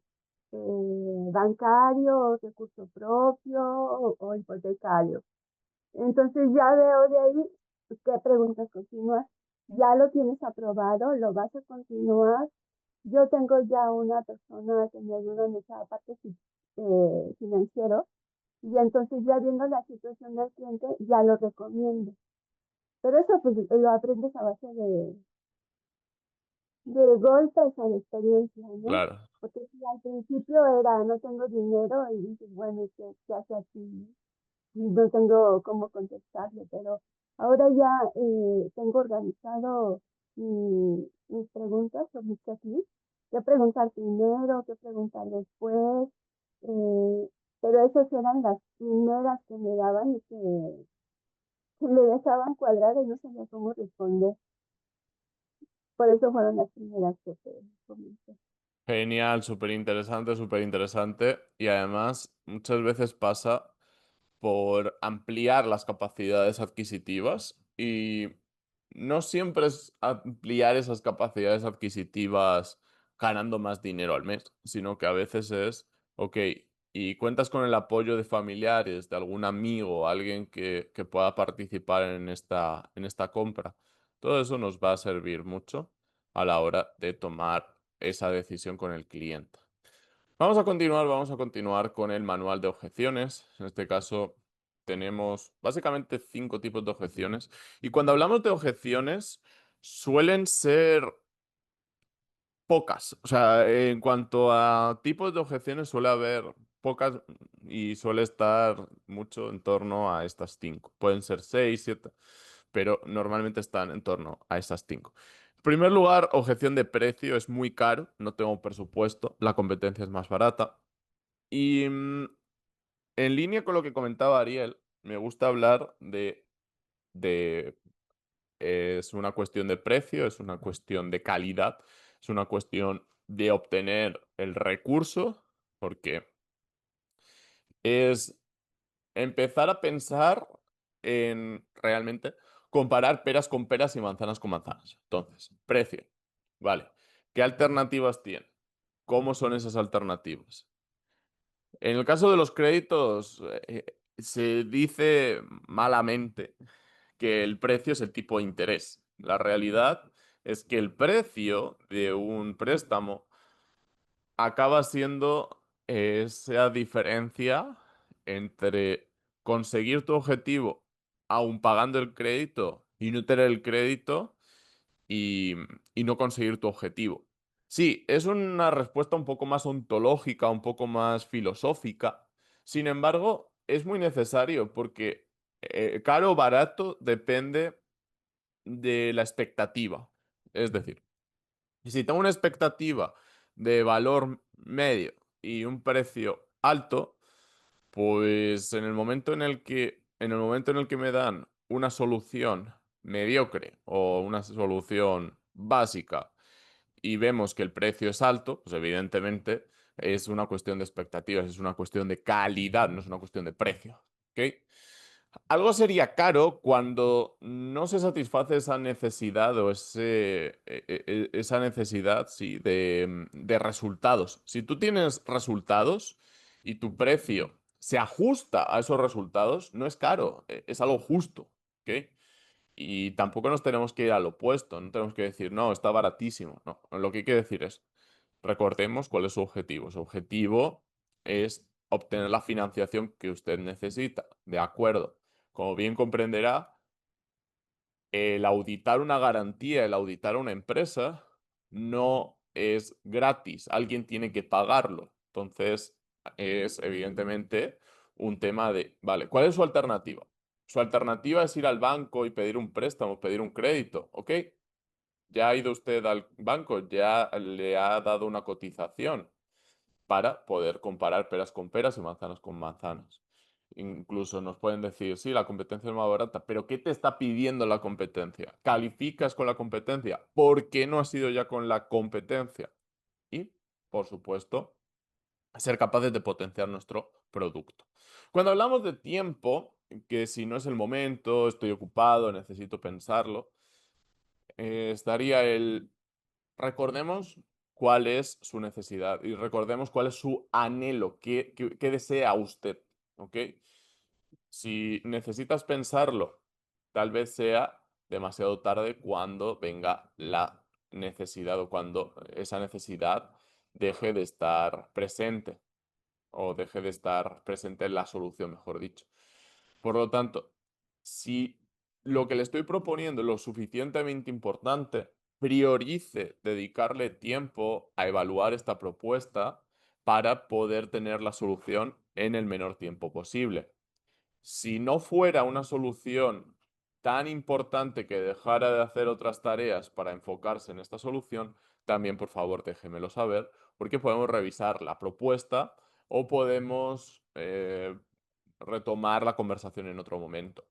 bancario, recurso propio o hipotecario. Entonces ya veo de ahí qué preguntas continúas. Ya lo tienes aprobado, lo vas a continuar. Yo tengo ya una persona que me ayuda en esa parte financiero y entonces ya viendo la situación del cliente ya lo recomiendo. Pero eso pues lo aprendes a base de golpe esa experiencia, ¿no? Claro. Porque si al principio era, no tengo dinero y dices, bueno, ¿qué hace aquí? Y no tengo cómo contestarle, pero ahora ya tengo organizado mis preguntas o mis checklists, qué preguntar primero, qué preguntar después, eh, pero esas eran las primeras que me daban y que me dejaban cuadrada y no sabía cómo responder. Por eso fueron las primeras que te comenté. Genial, súper interesante, súper interesante. Y además, muchas veces pasa por ampliar las capacidades adquisitivas y no siempre es ampliar esas capacidades adquisitivas ganando más dinero al mes, sino que a veces es, ok, y cuentas con el apoyo de familiares, de algún amigo, alguien que pueda participar en esta compra. Todo eso nos va a servir mucho a la hora de tomar esa decisión con el cliente. Vamos a continuar con el manual de objeciones. En este caso tenemos básicamente 5 tipos de objeciones. Y cuando hablamos de objeciones, suelen ser pocas. O sea, en cuanto a tipos de objeciones, suele haber pocas y suele estar mucho en torno a estas 5. Pueden ser 6, 7, pero normalmente están en torno a esas 5. En primer lugar, objeción de precio: es muy caro, no tengo presupuesto, la competencia es más barata. Y en línea con lo que comentaba Ariel, me gusta hablar de es una cuestión de precio, es una cuestión de calidad, es una cuestión de obtener el recurso, porque es empezar a pensar en realmente comparar peras con peras y manzanas con manzanas. Entonces, precio, vale. ¿Qué alternativas tiene? ¿Cómo son esas alternativas? En el caso de los créditos, se dice malamente que el precio es el tipo de interés. La realidad es que el precio de un préstamo acaba siendo esa diferencia entre conseguir tu objetivo aún pagando el crédito y no tener el crédito y, y no conseguir tu objetivo. Sí, es una respuesta un poco más ontológica, un poco más filosófica. Sin embargo, es muy necesario porque caro o barato depende de la expectativa. Es decir, si tengo una expectativa de valor medio y un precio alto, pues en el momento en el que me dan una solución mediocre o una solución básica y vemos que el precio es alto, pues evidentemente es una cuestión de expectativas, es una cuestión de calidad, no es una cuestión de precio. ¿Ok? Algo sería caro cuando no se satisface esa necesidad o esa necesidad, sí, de resultados. Si tú tienes resultados y tu precio se ajusta a esos resultados, no es caro, es algo justo, ¿ok? Y tampoco nos tenemos que ir al opuesto, no tenemos que decir, no, está baratísimo. No, lo que hay que decir es, recordemos cuál es su objetivo. Su objetivo es obtener la financiación que usted necesita. De acuerdo. Como bien comprenderá, el auditar una garantía, el auditar una empresa, no es gratis. Alguien tiene que pagarlo. Entonces, es evidentemente un tema de, vale, ¿cuál es su alternativa? Su alternativa es ir al banco y pedir un préstamo, pedir un crédito, ¿ok? Ya ha ido usted al banco, ya le ha dado una cotización para poder comparar peras con peras y manzanas con manzanas. Incluso nos pueden decir, sí, la competencia es más barata, pero ¿qué te está pidiendo la competencia? ¿Calificas con la competencia? ¿Por qué no has ido ya con la competencia? Y, por supuesto, ser capaces de potenciar nuestro producto. Cuando hablamos de tiempo, que si no es el momento, estoy ocupado, necesito pensarlo, estaría el recordemos cuál es su necesidad y recordemos cuál es su anhelo, qué desea usted, ¿ok? Si necesitas pensarlo, tal vez sea demasiado tarde cuando venga la necesidad o cuando esa necesidad deje de estar presente o deje de estar presente en la solución, mejor dicho. Por lo tanto, si lo que le estoy proponiendo es lo suficientemente importante, priorice dedicarle tiempo a evaluar esta propuesta para poder tener la solución en el menor tiempo posible. Si no fuera una solución tan importante que dejara de hacer otras tareas para enfocarse en esta solución, también por favor déjemelo saber, porque podemos revisar la propuesta o podemos retomar la conversación en otro momento.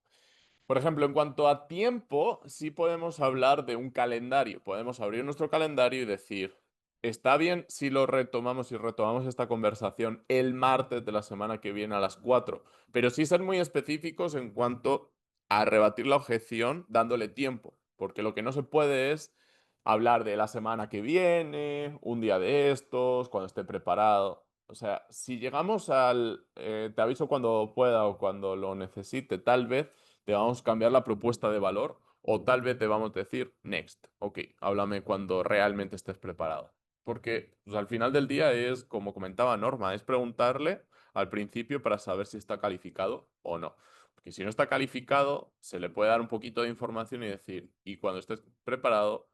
Por ejemplo, en cuanto a tiempo, sí podemos hablar de un calendario. Podemos abrir nuestro calendario y decir, está bien si lo retomamos y retomamos esta conversación el martes de la semana que viene a las 4, pero sí ser muy específicos en cuanto a rebatir la objeción dándole tiempo, porque lo que no se puede es hablar de la semana que viene, un día de estos, cuando esté preparado. O sea, si llegamos al te aviso cuando pueda o cuando lo necesite, tal vez te vamos a cambiar la propuesta de valor o tal vez te vamos a decir next. Ok, háblame cuando realmente estés preparado. Porque pues, al final del día es, como comentaba Norma, es preguntarle al principio para saber si está calificado o no. Porque si no está calificado, se le puede dar un poquito de información y decir, y cuando estés preparado,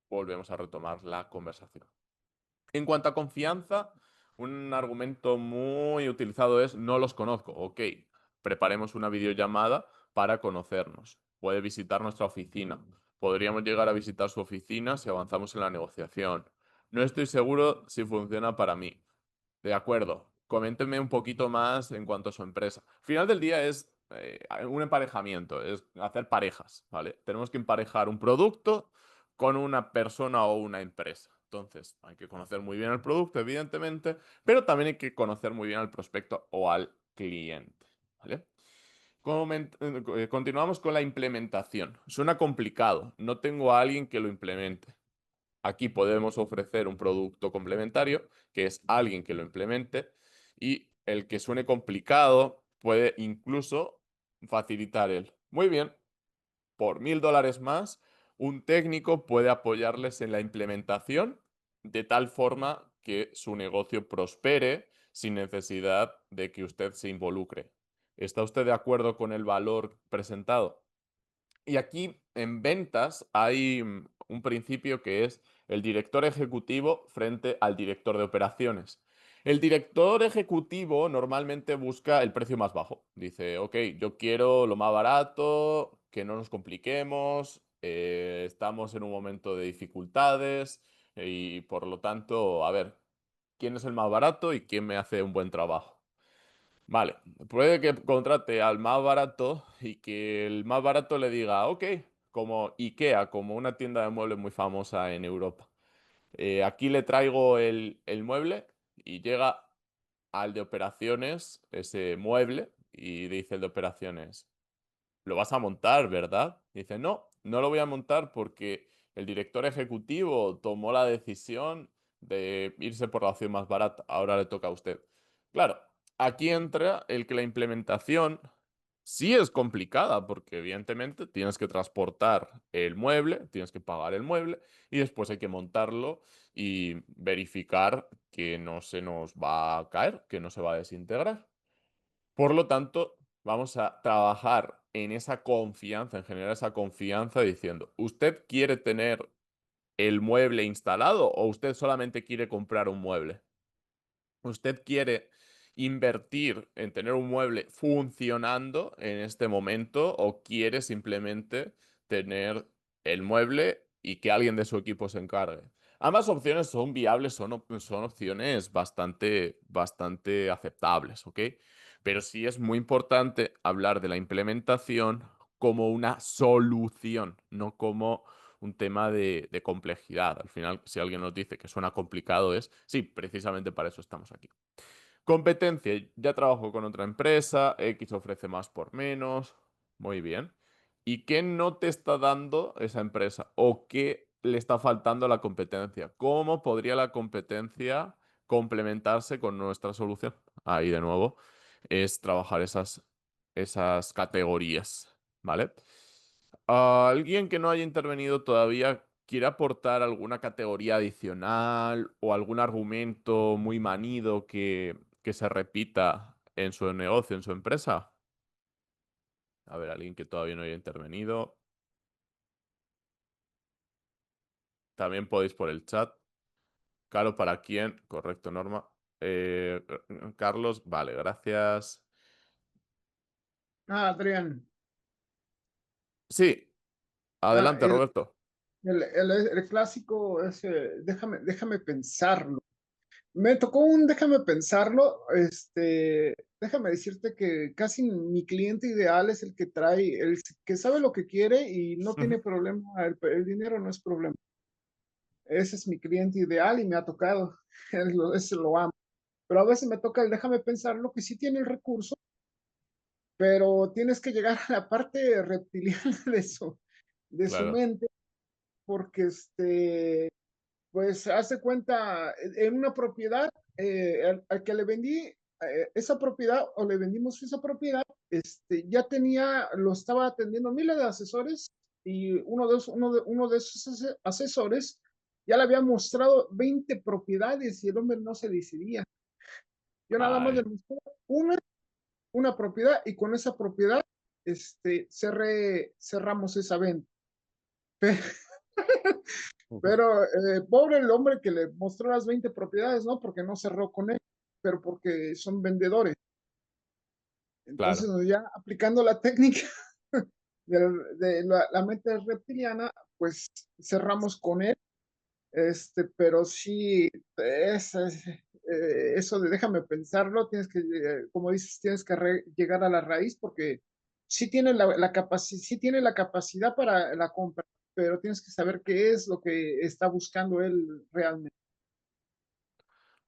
volvemos a retomar la conversación. En cuanto a confianza, un argumento muy utilizado es no los conozco. Ok, preparemos una videollamada para conocernos. Puede visitar nuestra oficina. Podríamos llegar a visitar su oficina si avanzamos en la negociación. No estoy seguro si funciona para mí. De acuerdo. Coméntenme un poquito más en cuanto a su empresa. Al final del día es un emparejamiento, es hacer parejas, ¿vale? Tenemos que emparejar un producto con una persona o una empresa. Entonces, hay que conocer muy bien el producto, evidentemente, pero también hay que conocer muy bien al prospecto o al cliente, ¿vale? Continuamos con la implementación. Suena complicado, no tengo a alguien que lo implemente. Aquí podemos ofrecer un producto complementario, que es alguien que lo implemente, y el que suene complicado puede incluso facilitar el, muy bien, por $1000 más, un técnico puede apoyarles en la implementación de tal forma que su negocio prospere sin necesidad de que usted se involucre. ¿Está usted de acuerdo con el valor presentado? Y aquí en ventas hay un principio que es el director ejecutivo frente al director de operaciones. El director ejecutivo normalmente busca el precio más bajo. Dice, ok, yo quiero lo más barato, que no nos compliquemos, estamos en un momento de dificultades y por lo tanto, a ver, ¿quién es el más barato y quién me hace un buen trabajo? Vale, puede que contrate al más barato y que el más barato le diga, ok, como IKEA, como una tienda de muebles muy famosa en Europa. Aquí le traigo el mueble y llega al de operaciones ese mueble y dice el de operaciones, lo vas a montar, ¿verdad? Dice, no, no lo voy a montar porque el director ejecutivo tomó la decisión de irse por la opción más barata. Ahora le toca a usted. Claro, aquí entra el que la implementación sí es complicada porque evidentemente tienes que transportar el mueble, tienes que pagar el mueble y después hay que montarlo y verificar que no se nos va a caer, que no se va a desintegrar. Por lo tanto, vamos a trabajar en esa confianza, en generar esa confianza diciendo, ¿usted quiere tener el mueble instalado o usted solamente quiere comprar un mueble? ¿Usted quiere invertir en tener un mueble funcionando en este momento o quiere simplemente tener el mueble y que alguien de su equipo se encargue? Ambas opciones son viables, son opciones bastante aceptables, ¿ok? Pero sí es muy importante hablar de la implementación como una solución, no como un tema de complejidad. Al final, si alguien nos dice que suena complicado, sí, precisamente para eso estamos aquí. Competencia, ya trabajo con otra empresa, X ofrece más por menos, muy bien. ¿Y qué no te está dando esa empresa? ¿O qué le está faltando a la competencia? ¿Cómo podría la competencia complementarse con nuestra solución? Ahí de nuevo es trabajar esas categorías, ¿vale? ¿Alguien que no haya intervenido todavía quiere aportar alguna categoría adicional o algún argumento muy manido que se repita en su negocio, en su empresa? A ver, alguien que todavía no haya intervenido. también podéis por el chat. Caro, ¿para quién? Correcto, Norma. Carlos, vale, gracias. Adrián. Sí, Ah, adelante, Roberto. el clásico es, déjame pensarlo. Me tocó un déjame pensarlo. Déjame decirte que casi mi cliente ideal es el que trae, el que sabe lo que quiere y no tiene problema, el dinero no es problema. Ese es mi cliente ideal y me ha tocado, ese lo amo. Pero a veces me toca el déjame pensarlo, que sí tiene el recurso, pero tienes que llegar a la parte reptiliana de su Claro. mente, porque pues hace cuenta, en una propiedad, al que le vendí esa propiedad o le vendimos esa propiedad, ya lo estaba atendiendo miles de asesores y uno de esos asesores ya le había mostrado 20 propiedades y el hombre no se decidía. Yo nada más le Ay, mostré una propiedad y con esa propiedad cerramos esa venta. Pero pobre el hombre que le mostró las 20 propiedades, ¿no? Porque no cerró con él, pero porque son vendedores. Entonces, claro. ya aplicando la técnica de la mente reptiliana, pues cerramos con él. Pero sí, eso de déjame pensarlo, tienes que, como dices, tienes que llegar a la raíz porque sí tiene sí tiene la capacidad para la compra, pero tienes que saber qué es lo que está buscando él realmente.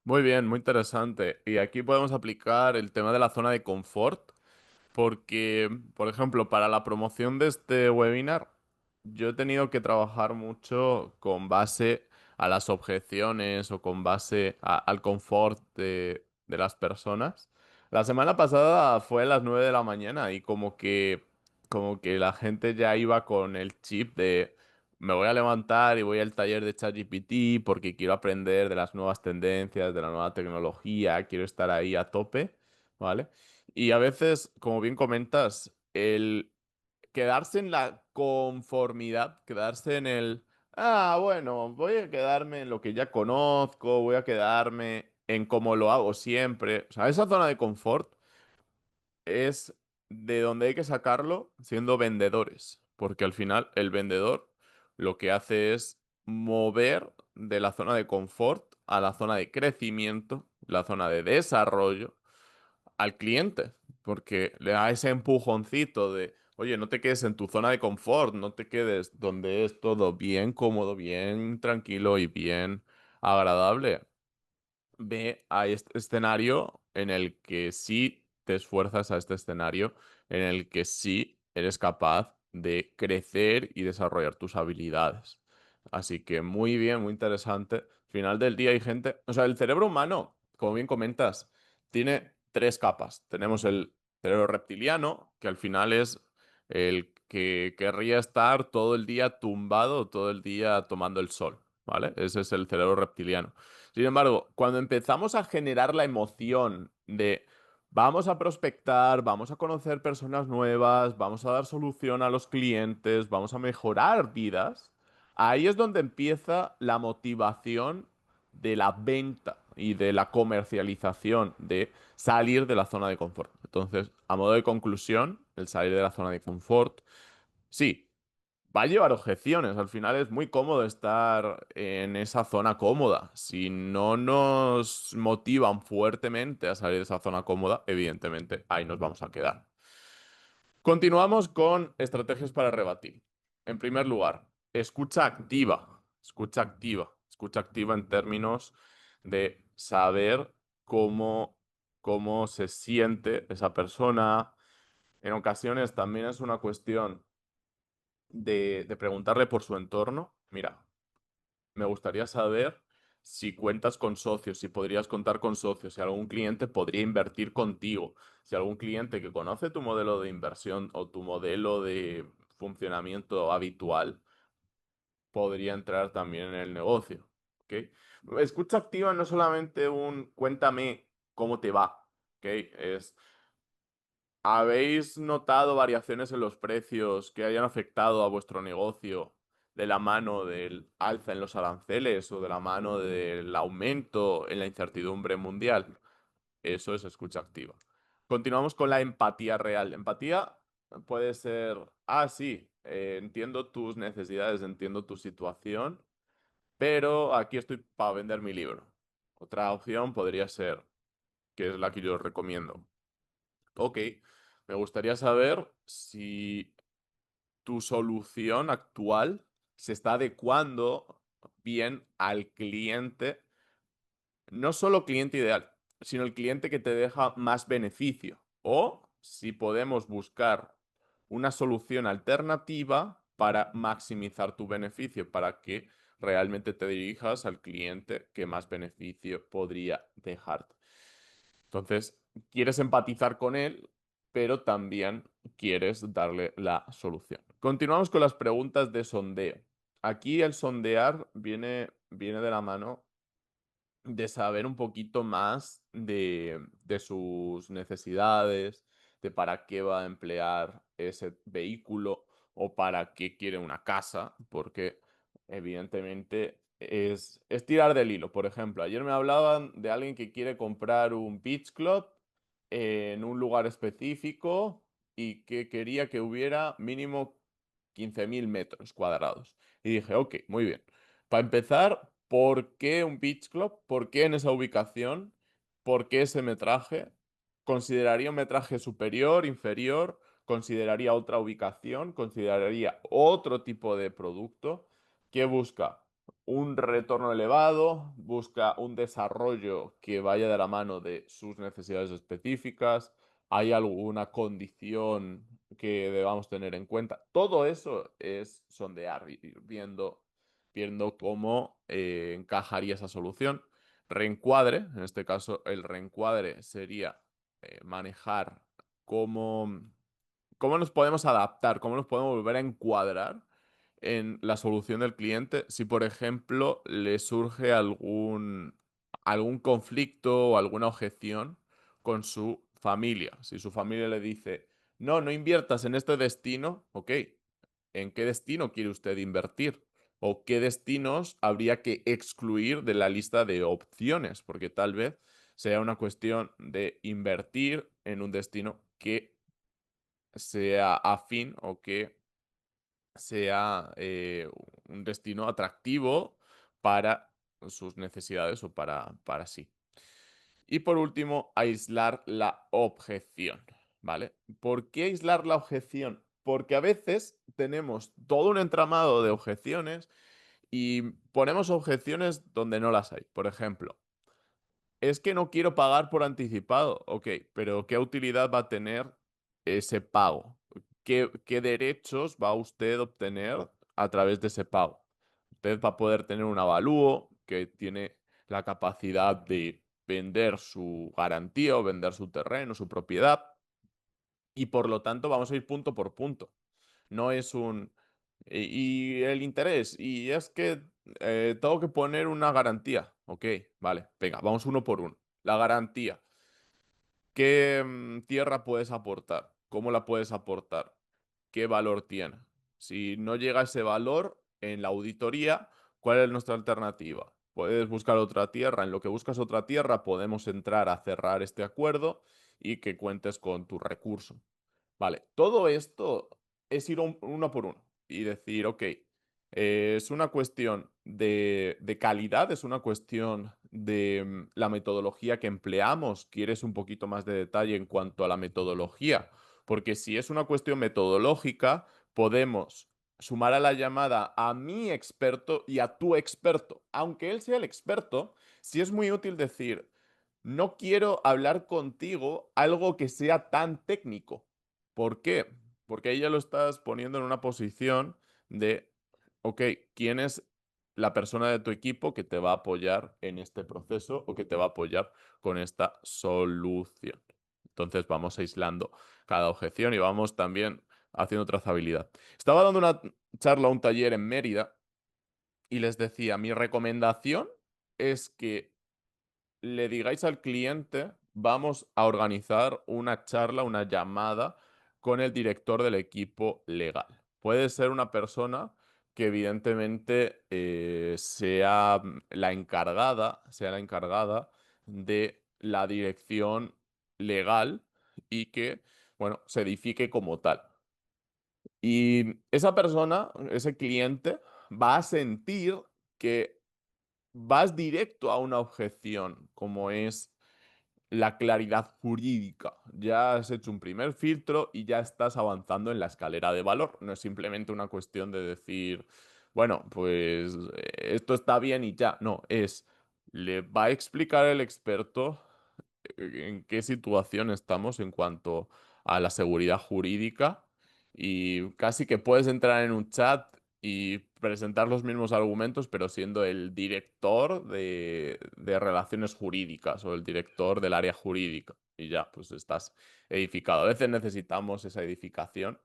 Muy bien, muy interesante. Y aquí podemos aplicar el tema de la zona de confort. Porque, por ejemplo, para la promoción de este webinar, yo he tenido que trabajar mucho con base a las objeciones o con base al confort de las personas. La semana pasada fue a las 9 de la mañana y como que la gente ya iba con el chip de me voy a levantar y voy al taller de ChatGPT porque quiero aprender de las nuevas tendencias, de la nueva tecnología, quiero estar ahí a tope, ¿vale? Y a veces, como bien comentas, el quedarse en la conformidad, quedarse en bueno, voy a quedarme en lo que ya conozco, voy a quedarme en cómo lo hago siempre. O sea, esa zona de confort es de donde hay que sacarlo siendo vendedores, porque al final el vendedor lo que hace es mover de la zona de confort a la zona de crecimiento, la zona de desarrollo al cliente, porque le da ese empujoncito de, oye, no te quedes en tu zona de confort, no te quedes donde es todo bien cómodo, bien tranquilo y bien agradable. Ve a este escenario en el que sí te esfuerzas, a este escenario en el que sí eres capaz de crecer y desarrollar tus habilidades. Así que muy bien, muy interesante. Final del día hay gente, o sea, el cerebro humano, como bien comentas, tiene tres capas. Tenemos el cerebro reptiliano, que al final es el que querría estar todo el día tumbado, todo el día tomando el sol, ¿vale? Ese es el cerebro reptiliano. Sin embargo, cuando empezamos a generar la emoción de vamos a prospectar, vamos a conocer personas nuevas, vamos a dar solución a los clientes, vamos a mejorar vidas, ahí es donde empieza la motivación de la venta y de la comercialización, de salir de la zona de confort. Entonces, a modo de conclusión, el salir de la zona de confort, sí, va a llevar objeciones. Al final es muy cómodo estar en esa zona cómoda. Si no nos motivan fuertemente a salir de esa zona cómoda, evidentemente ahí nos vamos a quedar. Continuamos con estrategias para rebatir. En primer lugar, escucha activa. Escucha activa. Escucha activa en términos de saber cómo se siente esa persona. En ocasiones también es una cuestión de preguntarle por su entorno. Mira, me gustaría saber si cuentas con socios, si podrías contar con socios, si algún cliente podría invertir contigo, si algún cliente que conoce tu modelo de inversión o tu modelo de funcionamiento habitual podría entrar también en el negocio. ¿Ok? Escucha activa no es solamente un cuéntame cómo te va. ¿Ok? ¿Habéis notado variaciones en los precios que hayan afectado a vuestro negocio de la mano del alza en los aranceles o de la mano del aumento en la incertidumbre mundial. Eso es escucha activa. Continuamos con la empatía real. Empatía puede ser, sí, entiendo tus necesidades, entiendo tu situación, pero aquí estoy para vender mi libro. Otra opción podría ser, que es la que yo recomiendo. Ok, me gustaría saber si tu solución actual se está adecuando bien al cliente, no solo cliente ideal, sino el cliente que te deja más beneficio. O si podemos buscar una solución alternativa para maximizar tu beneficio, para que realmente te dirijas al cliente que más beneficio podría dejarte. Entonces, quieres empatizar con él, pero también quieres darle la solución. Continuamos con las preguntas de sondeo. Aquí el sondear viene de la mano de saber un poquito más de sus necesidades, de para qué va a emplear ese vehículo o para qué quiere una casa, porque evidentemente es tirar del hilo. Por ejemplo, ayer me hablaban de alguien que quiere comprar un beach club en un lugar específico y que quería que hubiera mínimo 15.000 metros cuadrados. Y dije, ok, muy bien. Para empezar, ¿por qué un beach club? ¿Por qué en esa ubicación? ¿Por qué ese metraje? ¿Consideraría un metraje superior, inferior? ¿Consideraría otra ubicación? ¿Consideraría otro tipo de producto? ¿Qué busca? Un retorno elevado, busca un desarrollo que vaya de la mano de sus necesidades específicas, hay alguna condición que debamos tener en cuenta. Todo eso es sondear, ir viendo cómo encajaría esa solución. Reencuadre, en este caso el reencuadre sería manejar cómo nos podemos adaptar, cómo nos podemos volver a encuadrar en la solución del cliente si, por ejemplo, le surge algún conflicto o alguna objeción con su familia. Si su familia le dice, no inviertas en este destino, ok, ¿en qué destino quiere usted invertir? ¿O qué destinos habría que excluir de la lista de opciones? Porque tal vez sea una cuestión de invertir en un destino que sea afín o que sea un destino atractivo para sus necesidades o para sí. Y por último, aislar la objeción, ¿vale? ¿Por qué aislar la objeción? Porque a veces tenemos todo un entramado de objeciones y ponemos objeciones donde no las hay. Por ejemplo, es que no quiero pagar por anticipado. Ok, pero ¿qué utilidad va a tener ese pago? ¿Qué derechos va usted a obtener a través de ese pago? Usted va a poder tener un avalúo que tiene la capacidad de vender su garantía o vender su terreno, su propiedad, y por lo tanto vamos a ir punto por punto. No es un... Y el interés, y es que tengo que poner una garantía. Ok, vale, venga, vamos uno por uno. La garantía. ¿Qué tierra puedes aportar? ¿Cómo la puedes aportar? ¿Qué valor tiene? Si no llega ese valor en la auditoría, ¿cuál es nuestra alternativa? Puedes buscar otra tierra. En lo que buscas otra tierra, podemos entrar a cerrar este acuerdo y que cuentes con tu recurso. Vale, todo esto es ir uno por uno y decir, ok, es una cuestión de calidad, es una cuestión de la metodología que empleamos. ¿Quieres un poquito más de detalle en cuanto a la metodología? Porque si es una cuestión metodológica, podemos sumar a la llamada a mi experto y a tu experto. Aunque él sea el experto, sí es muy útil decir, no quiero hablar contigo algo que sea tan técnico. ¿Por qué? Porque ahí ya lo estás poniendo en una posición de, ok, ¿quién es la persona de tu equipo que te va a apoyar en este proceso o que te va a apoyar con esta solución? Entonces vamos aislando cada objeción y vamos también haciendo trazabilidad. Estaba dando una charla, un taller en Mérida y les decía, mi recomendación es que le digáis al cliente, vamos a organizar una charla, una llamada con el director del equipo legal. Puede ser una persona que evidentemente sea la encargada de la dirección legal y que, bueno, se edifique como tal. Y esa persona, ese cliente, va a sentir que vas directo a una objeción, como es la claridad jurídica. Ya has hecho un primer filtro y ya estás avanzando en la escalera de valor. No es simplemente una cuestión de decir, bueno, pues esto está bien y ya. No, le va a explicar el experto en qué situación estamos en cuanto a la seguridad jurídica y casi que puedes entrar en un chat y presentar los mismos argumentos, pero siendo el director de relaciones jurídicas o el director del área jurídica. Y ya, pues estás edificado. A veces necesitamos esa edificación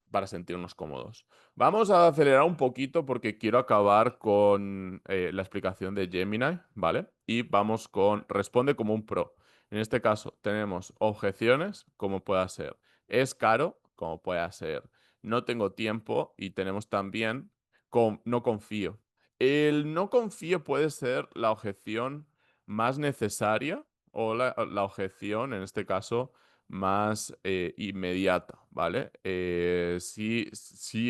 para sentirnos cómodos. Vamos a acelerar un poquito porque quiero acabar con la explicación de Gemini, ¿vale? Y vamos con responde como un pro. En este caso tenemos objeciones, como pueda ser es caro, como pueda ser no tengo tiempo, y tenemos también no confío. El no confío puede ser la objeción más necesaria o la objeción, en este caso, más inmediata, ¿vale? Sí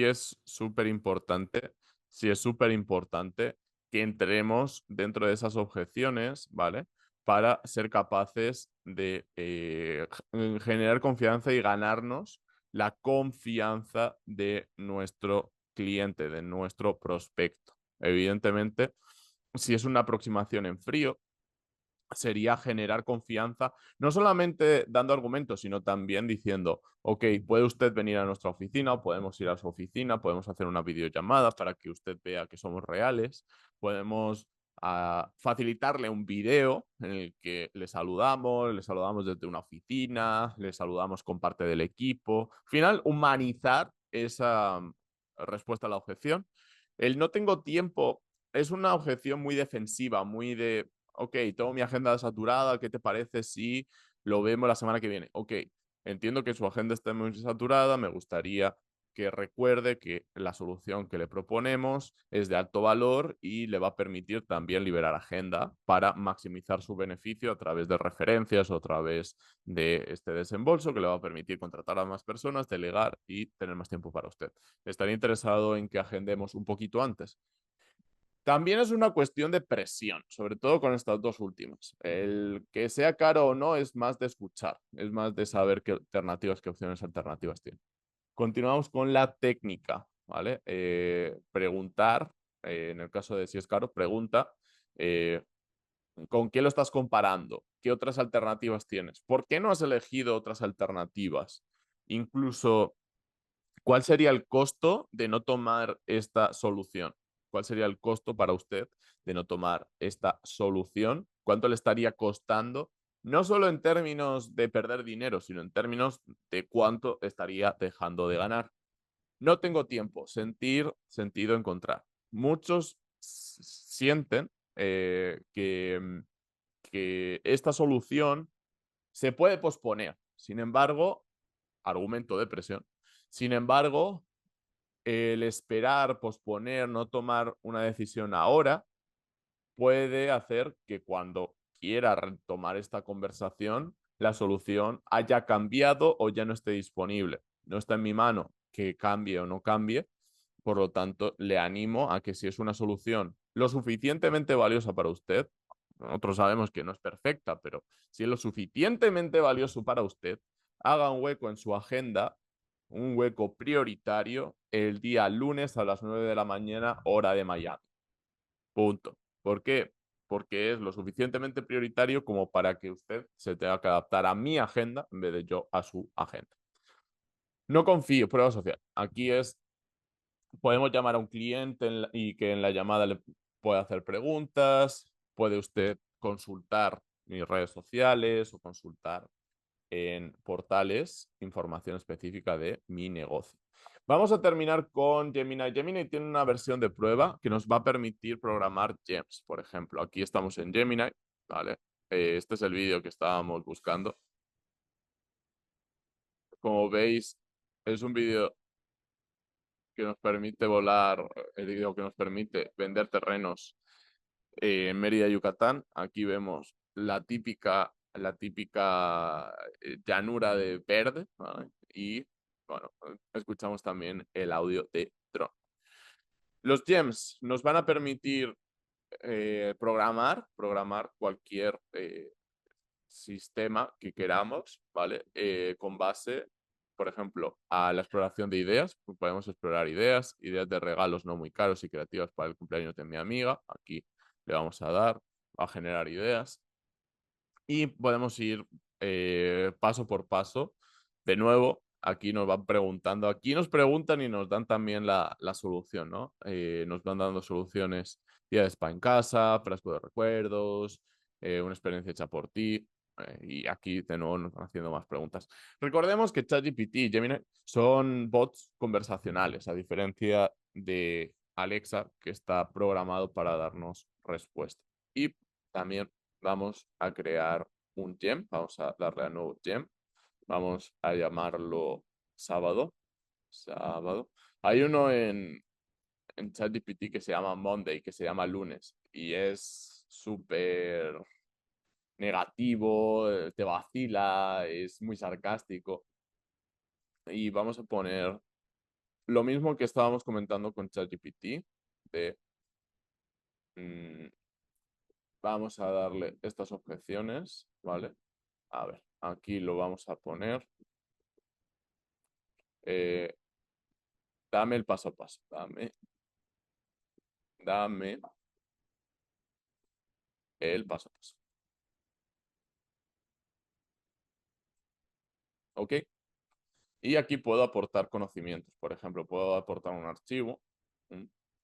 es súper importante, sí es súper importante que entremos dentro de esas objeciones, ¿vale? Para ser capaces de generar confianza y ganarnos la confianza de nuestro cliente, de nuestro prospecto. Evidentemente, si es una aproximación en frío, sería generar confianza, no solamente dando argumentos, sino también diciendo, ok, puede usted venir a nuestra oficina o podemos ir a su oficina, podemos hacer una videollamada para que usted vea que somos reales, podemos facilitarle un video en el que le saludamos desde una oficina, le saludamos con parte del equipo. Al final, humanizar esa respuesta a la objeción. El no tengo tiempo es una objeción muy defensiva, muy de ok, tengo mi agenda saturada, ¿qué te parece si lo vemos la semana que viene? Ok, entiendo que su agenda está muy saturada, me gustaría que recuerde que la solución que le proponemos es de alto valor y le va a permitir también liberar agenda para maximizar su beneficio a través de referencias o a través de este desembolso que le va a permitir contratar a más personas, delegar y tener más tiempo para usted. ¿Estaría interesado en que agendemos un poquito antes? También es una cuestión de presión, sobre todo con estas dos últimas. El que sea caro o no es más de escuchar, es más de saber qué alternativas, qué opciones alternativas tiene. Continuamos con la técnica, ¿vale? Preguntar, en el caso de si es caro, pregunta ¿con qué lo estás comparando? ¿Qué otras alternativas tienes? ¿Por qué no has elegido otras alternativas? Incluso, ¿cuál sería el costo de no tomar esta solución? ¿Cuál sería el costo para usted de no tomar esta solución? ¿Cuánto le estaría costando? No solo en términos de perder dinero, sino en términos de cuánto estaría dejando de ganar. No tengo tiempo. Sentir, sentido, encontrar. Muchos sienten que esta solución se puede posponer. Sin embargo, argumento de presión. Sin embargo, el esperar, posponer, no tomar una decisión ahora puede hacer que cuando quiera retomar esta conversación, la solución haya cambiado o ya no esté disponible. No está en mi mano que cambie o no cambie. Por lo tanto, le animo a que si es una solución lo suficientemente valiosa para usted, nosotros sabemos que no es perfecta, pero si es lo suficientemente valioso para usted, haga un hueco en su agenda, un hueco prioritario el día lunes a las 9 de la mañana, hora de Miami. Punto. ¿Por qué? Porque es lo suficientemente prioritario como para que usted se tenga que adaptar a mi agenda en vez de yo a su agenda. No confío, prueba social. Aquí podemos llamar a un cliente y que en la llamada le pueda hacer preguntas, puede usted consultar mis redes sociales o consultar en portales información específica de mi negocio. Vamos a terminar con Gemini. Gemini tiene una versión de prueba que nos va a permitir programar gems, por ejemplo. Aquí estamos en Gemini, ¿vale? Este es el vídeo que estábamos buscando. Como veis, es un vídeo que nos permite volar, digo, que nos permite vender terrenos en Mérida, Yucatán. Aquí vemos la típica llanura de verde, ¿vale? Y bueno, escuchamos también el audio de drone. Los gems nos van a permitir programar cualquier sistema que queramos, ¿vale? Con base, por ejemplo, a la exploración de ideas. Podemos explorar ideas de regalos no muy caros y creativas para el cumpleaños de mi amiga. Aquí le vamos a dar a generar ideas. Y podemos ir paso por paso. De nuevo, aquí nos van preguntando, aquí nos preguntan y nos dan también la solución, ¿no? Nos van dando soluciones, día de spa en casa, frasco de recuerdos, una experiencia hecha por ti. Y aquí de nuevo nos van haciendo más preguntas. Recordemos que ChatGPT y Gemini son bots conversacionales, a diferencia de Alexa, que está programado para darnos respuesta. Y también vamos a crear un gem, vamos a darle a nuevo gem, vamos a llamarlo sábado. Hay uno en ChatGPT que se llama Monday, que se llama lunes, y es súper negativo, te vacila, es muy sarcástico. Y vamos a poner lo mismo que estábamos comentando con ChatGPT, de vamos a darle estas objeciones, ¿vale? A ver, aquí lo vamos a poner. Dame el paso a paso. Dame el paso a paso. ¿Ok? Y aquí puedo aportar conocimientos. Por ejemplo, puedo aportar un archivo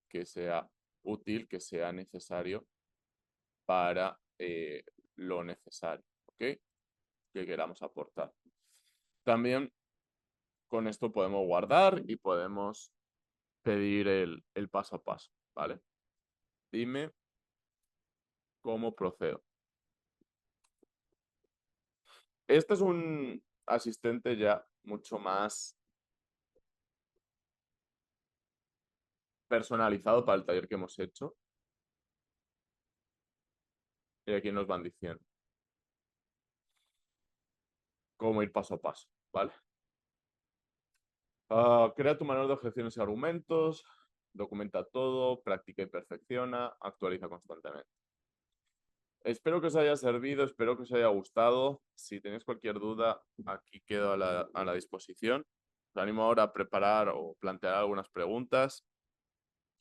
que sea útil, que sea necesario para lo necesario. ¿Ok? Que queramos aportar. También con esto podemos guardar y podemos pedir el paso a paso. ¿Vale? Dime cómo procedo. Este es un asistente ya mucho más personalizado para el taller que hemos hecho. Y aquí nos van diciendo cómo ir paso a paso, ¿vale? Crea tu manual de objeciones y argumentos, documenta todo, practica y perfecciona, actualiza constantemente. Espero que os haya servido, espero que os haya gustado. Si tenéis cualquier duda, aquí quedo a la disposición. Os animo ahora a preparar o plantear algunas preguntas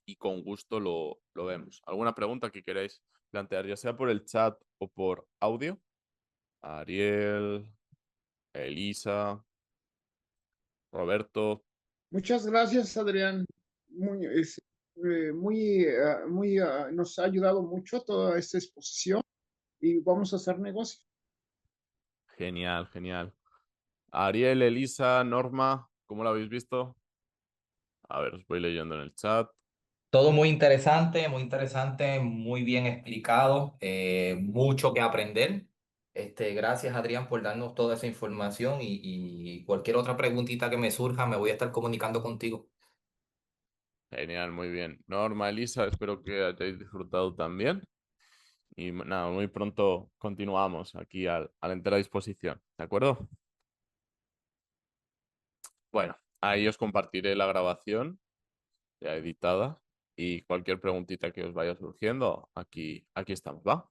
y con gusto lo vemos. ¿Alguna pregunta que queráis plantear, ya sea por el chat o por audio? Ariel, Elisa, Roberto. Muchas gracias, Adrián. Nos ha ayudado mucho toda esta exposición y vamos a hacer negocio. Genial, genial. Ariel, Elisa, Norma, ¿cómo lo habéis visto? A ver, os voy leyendo en el chat. Todo muy bien explicado, mucho que aprender. Gracias, Adrián, por darnos toda esa información y cualquier otra preguntita que me surja, me voy a estar comunicando contigo. Genial, muy bien. Norma, Elisa, espero que hayáis disfrutado también. Y nada, muy pronto continuamos aquí a la entera disposición. ¿De acuerdo? Bueno, ahí os compartiré la grabación ya editada y cualquier preguntita que os vaya surgiendo, aquí estamos, ¿va?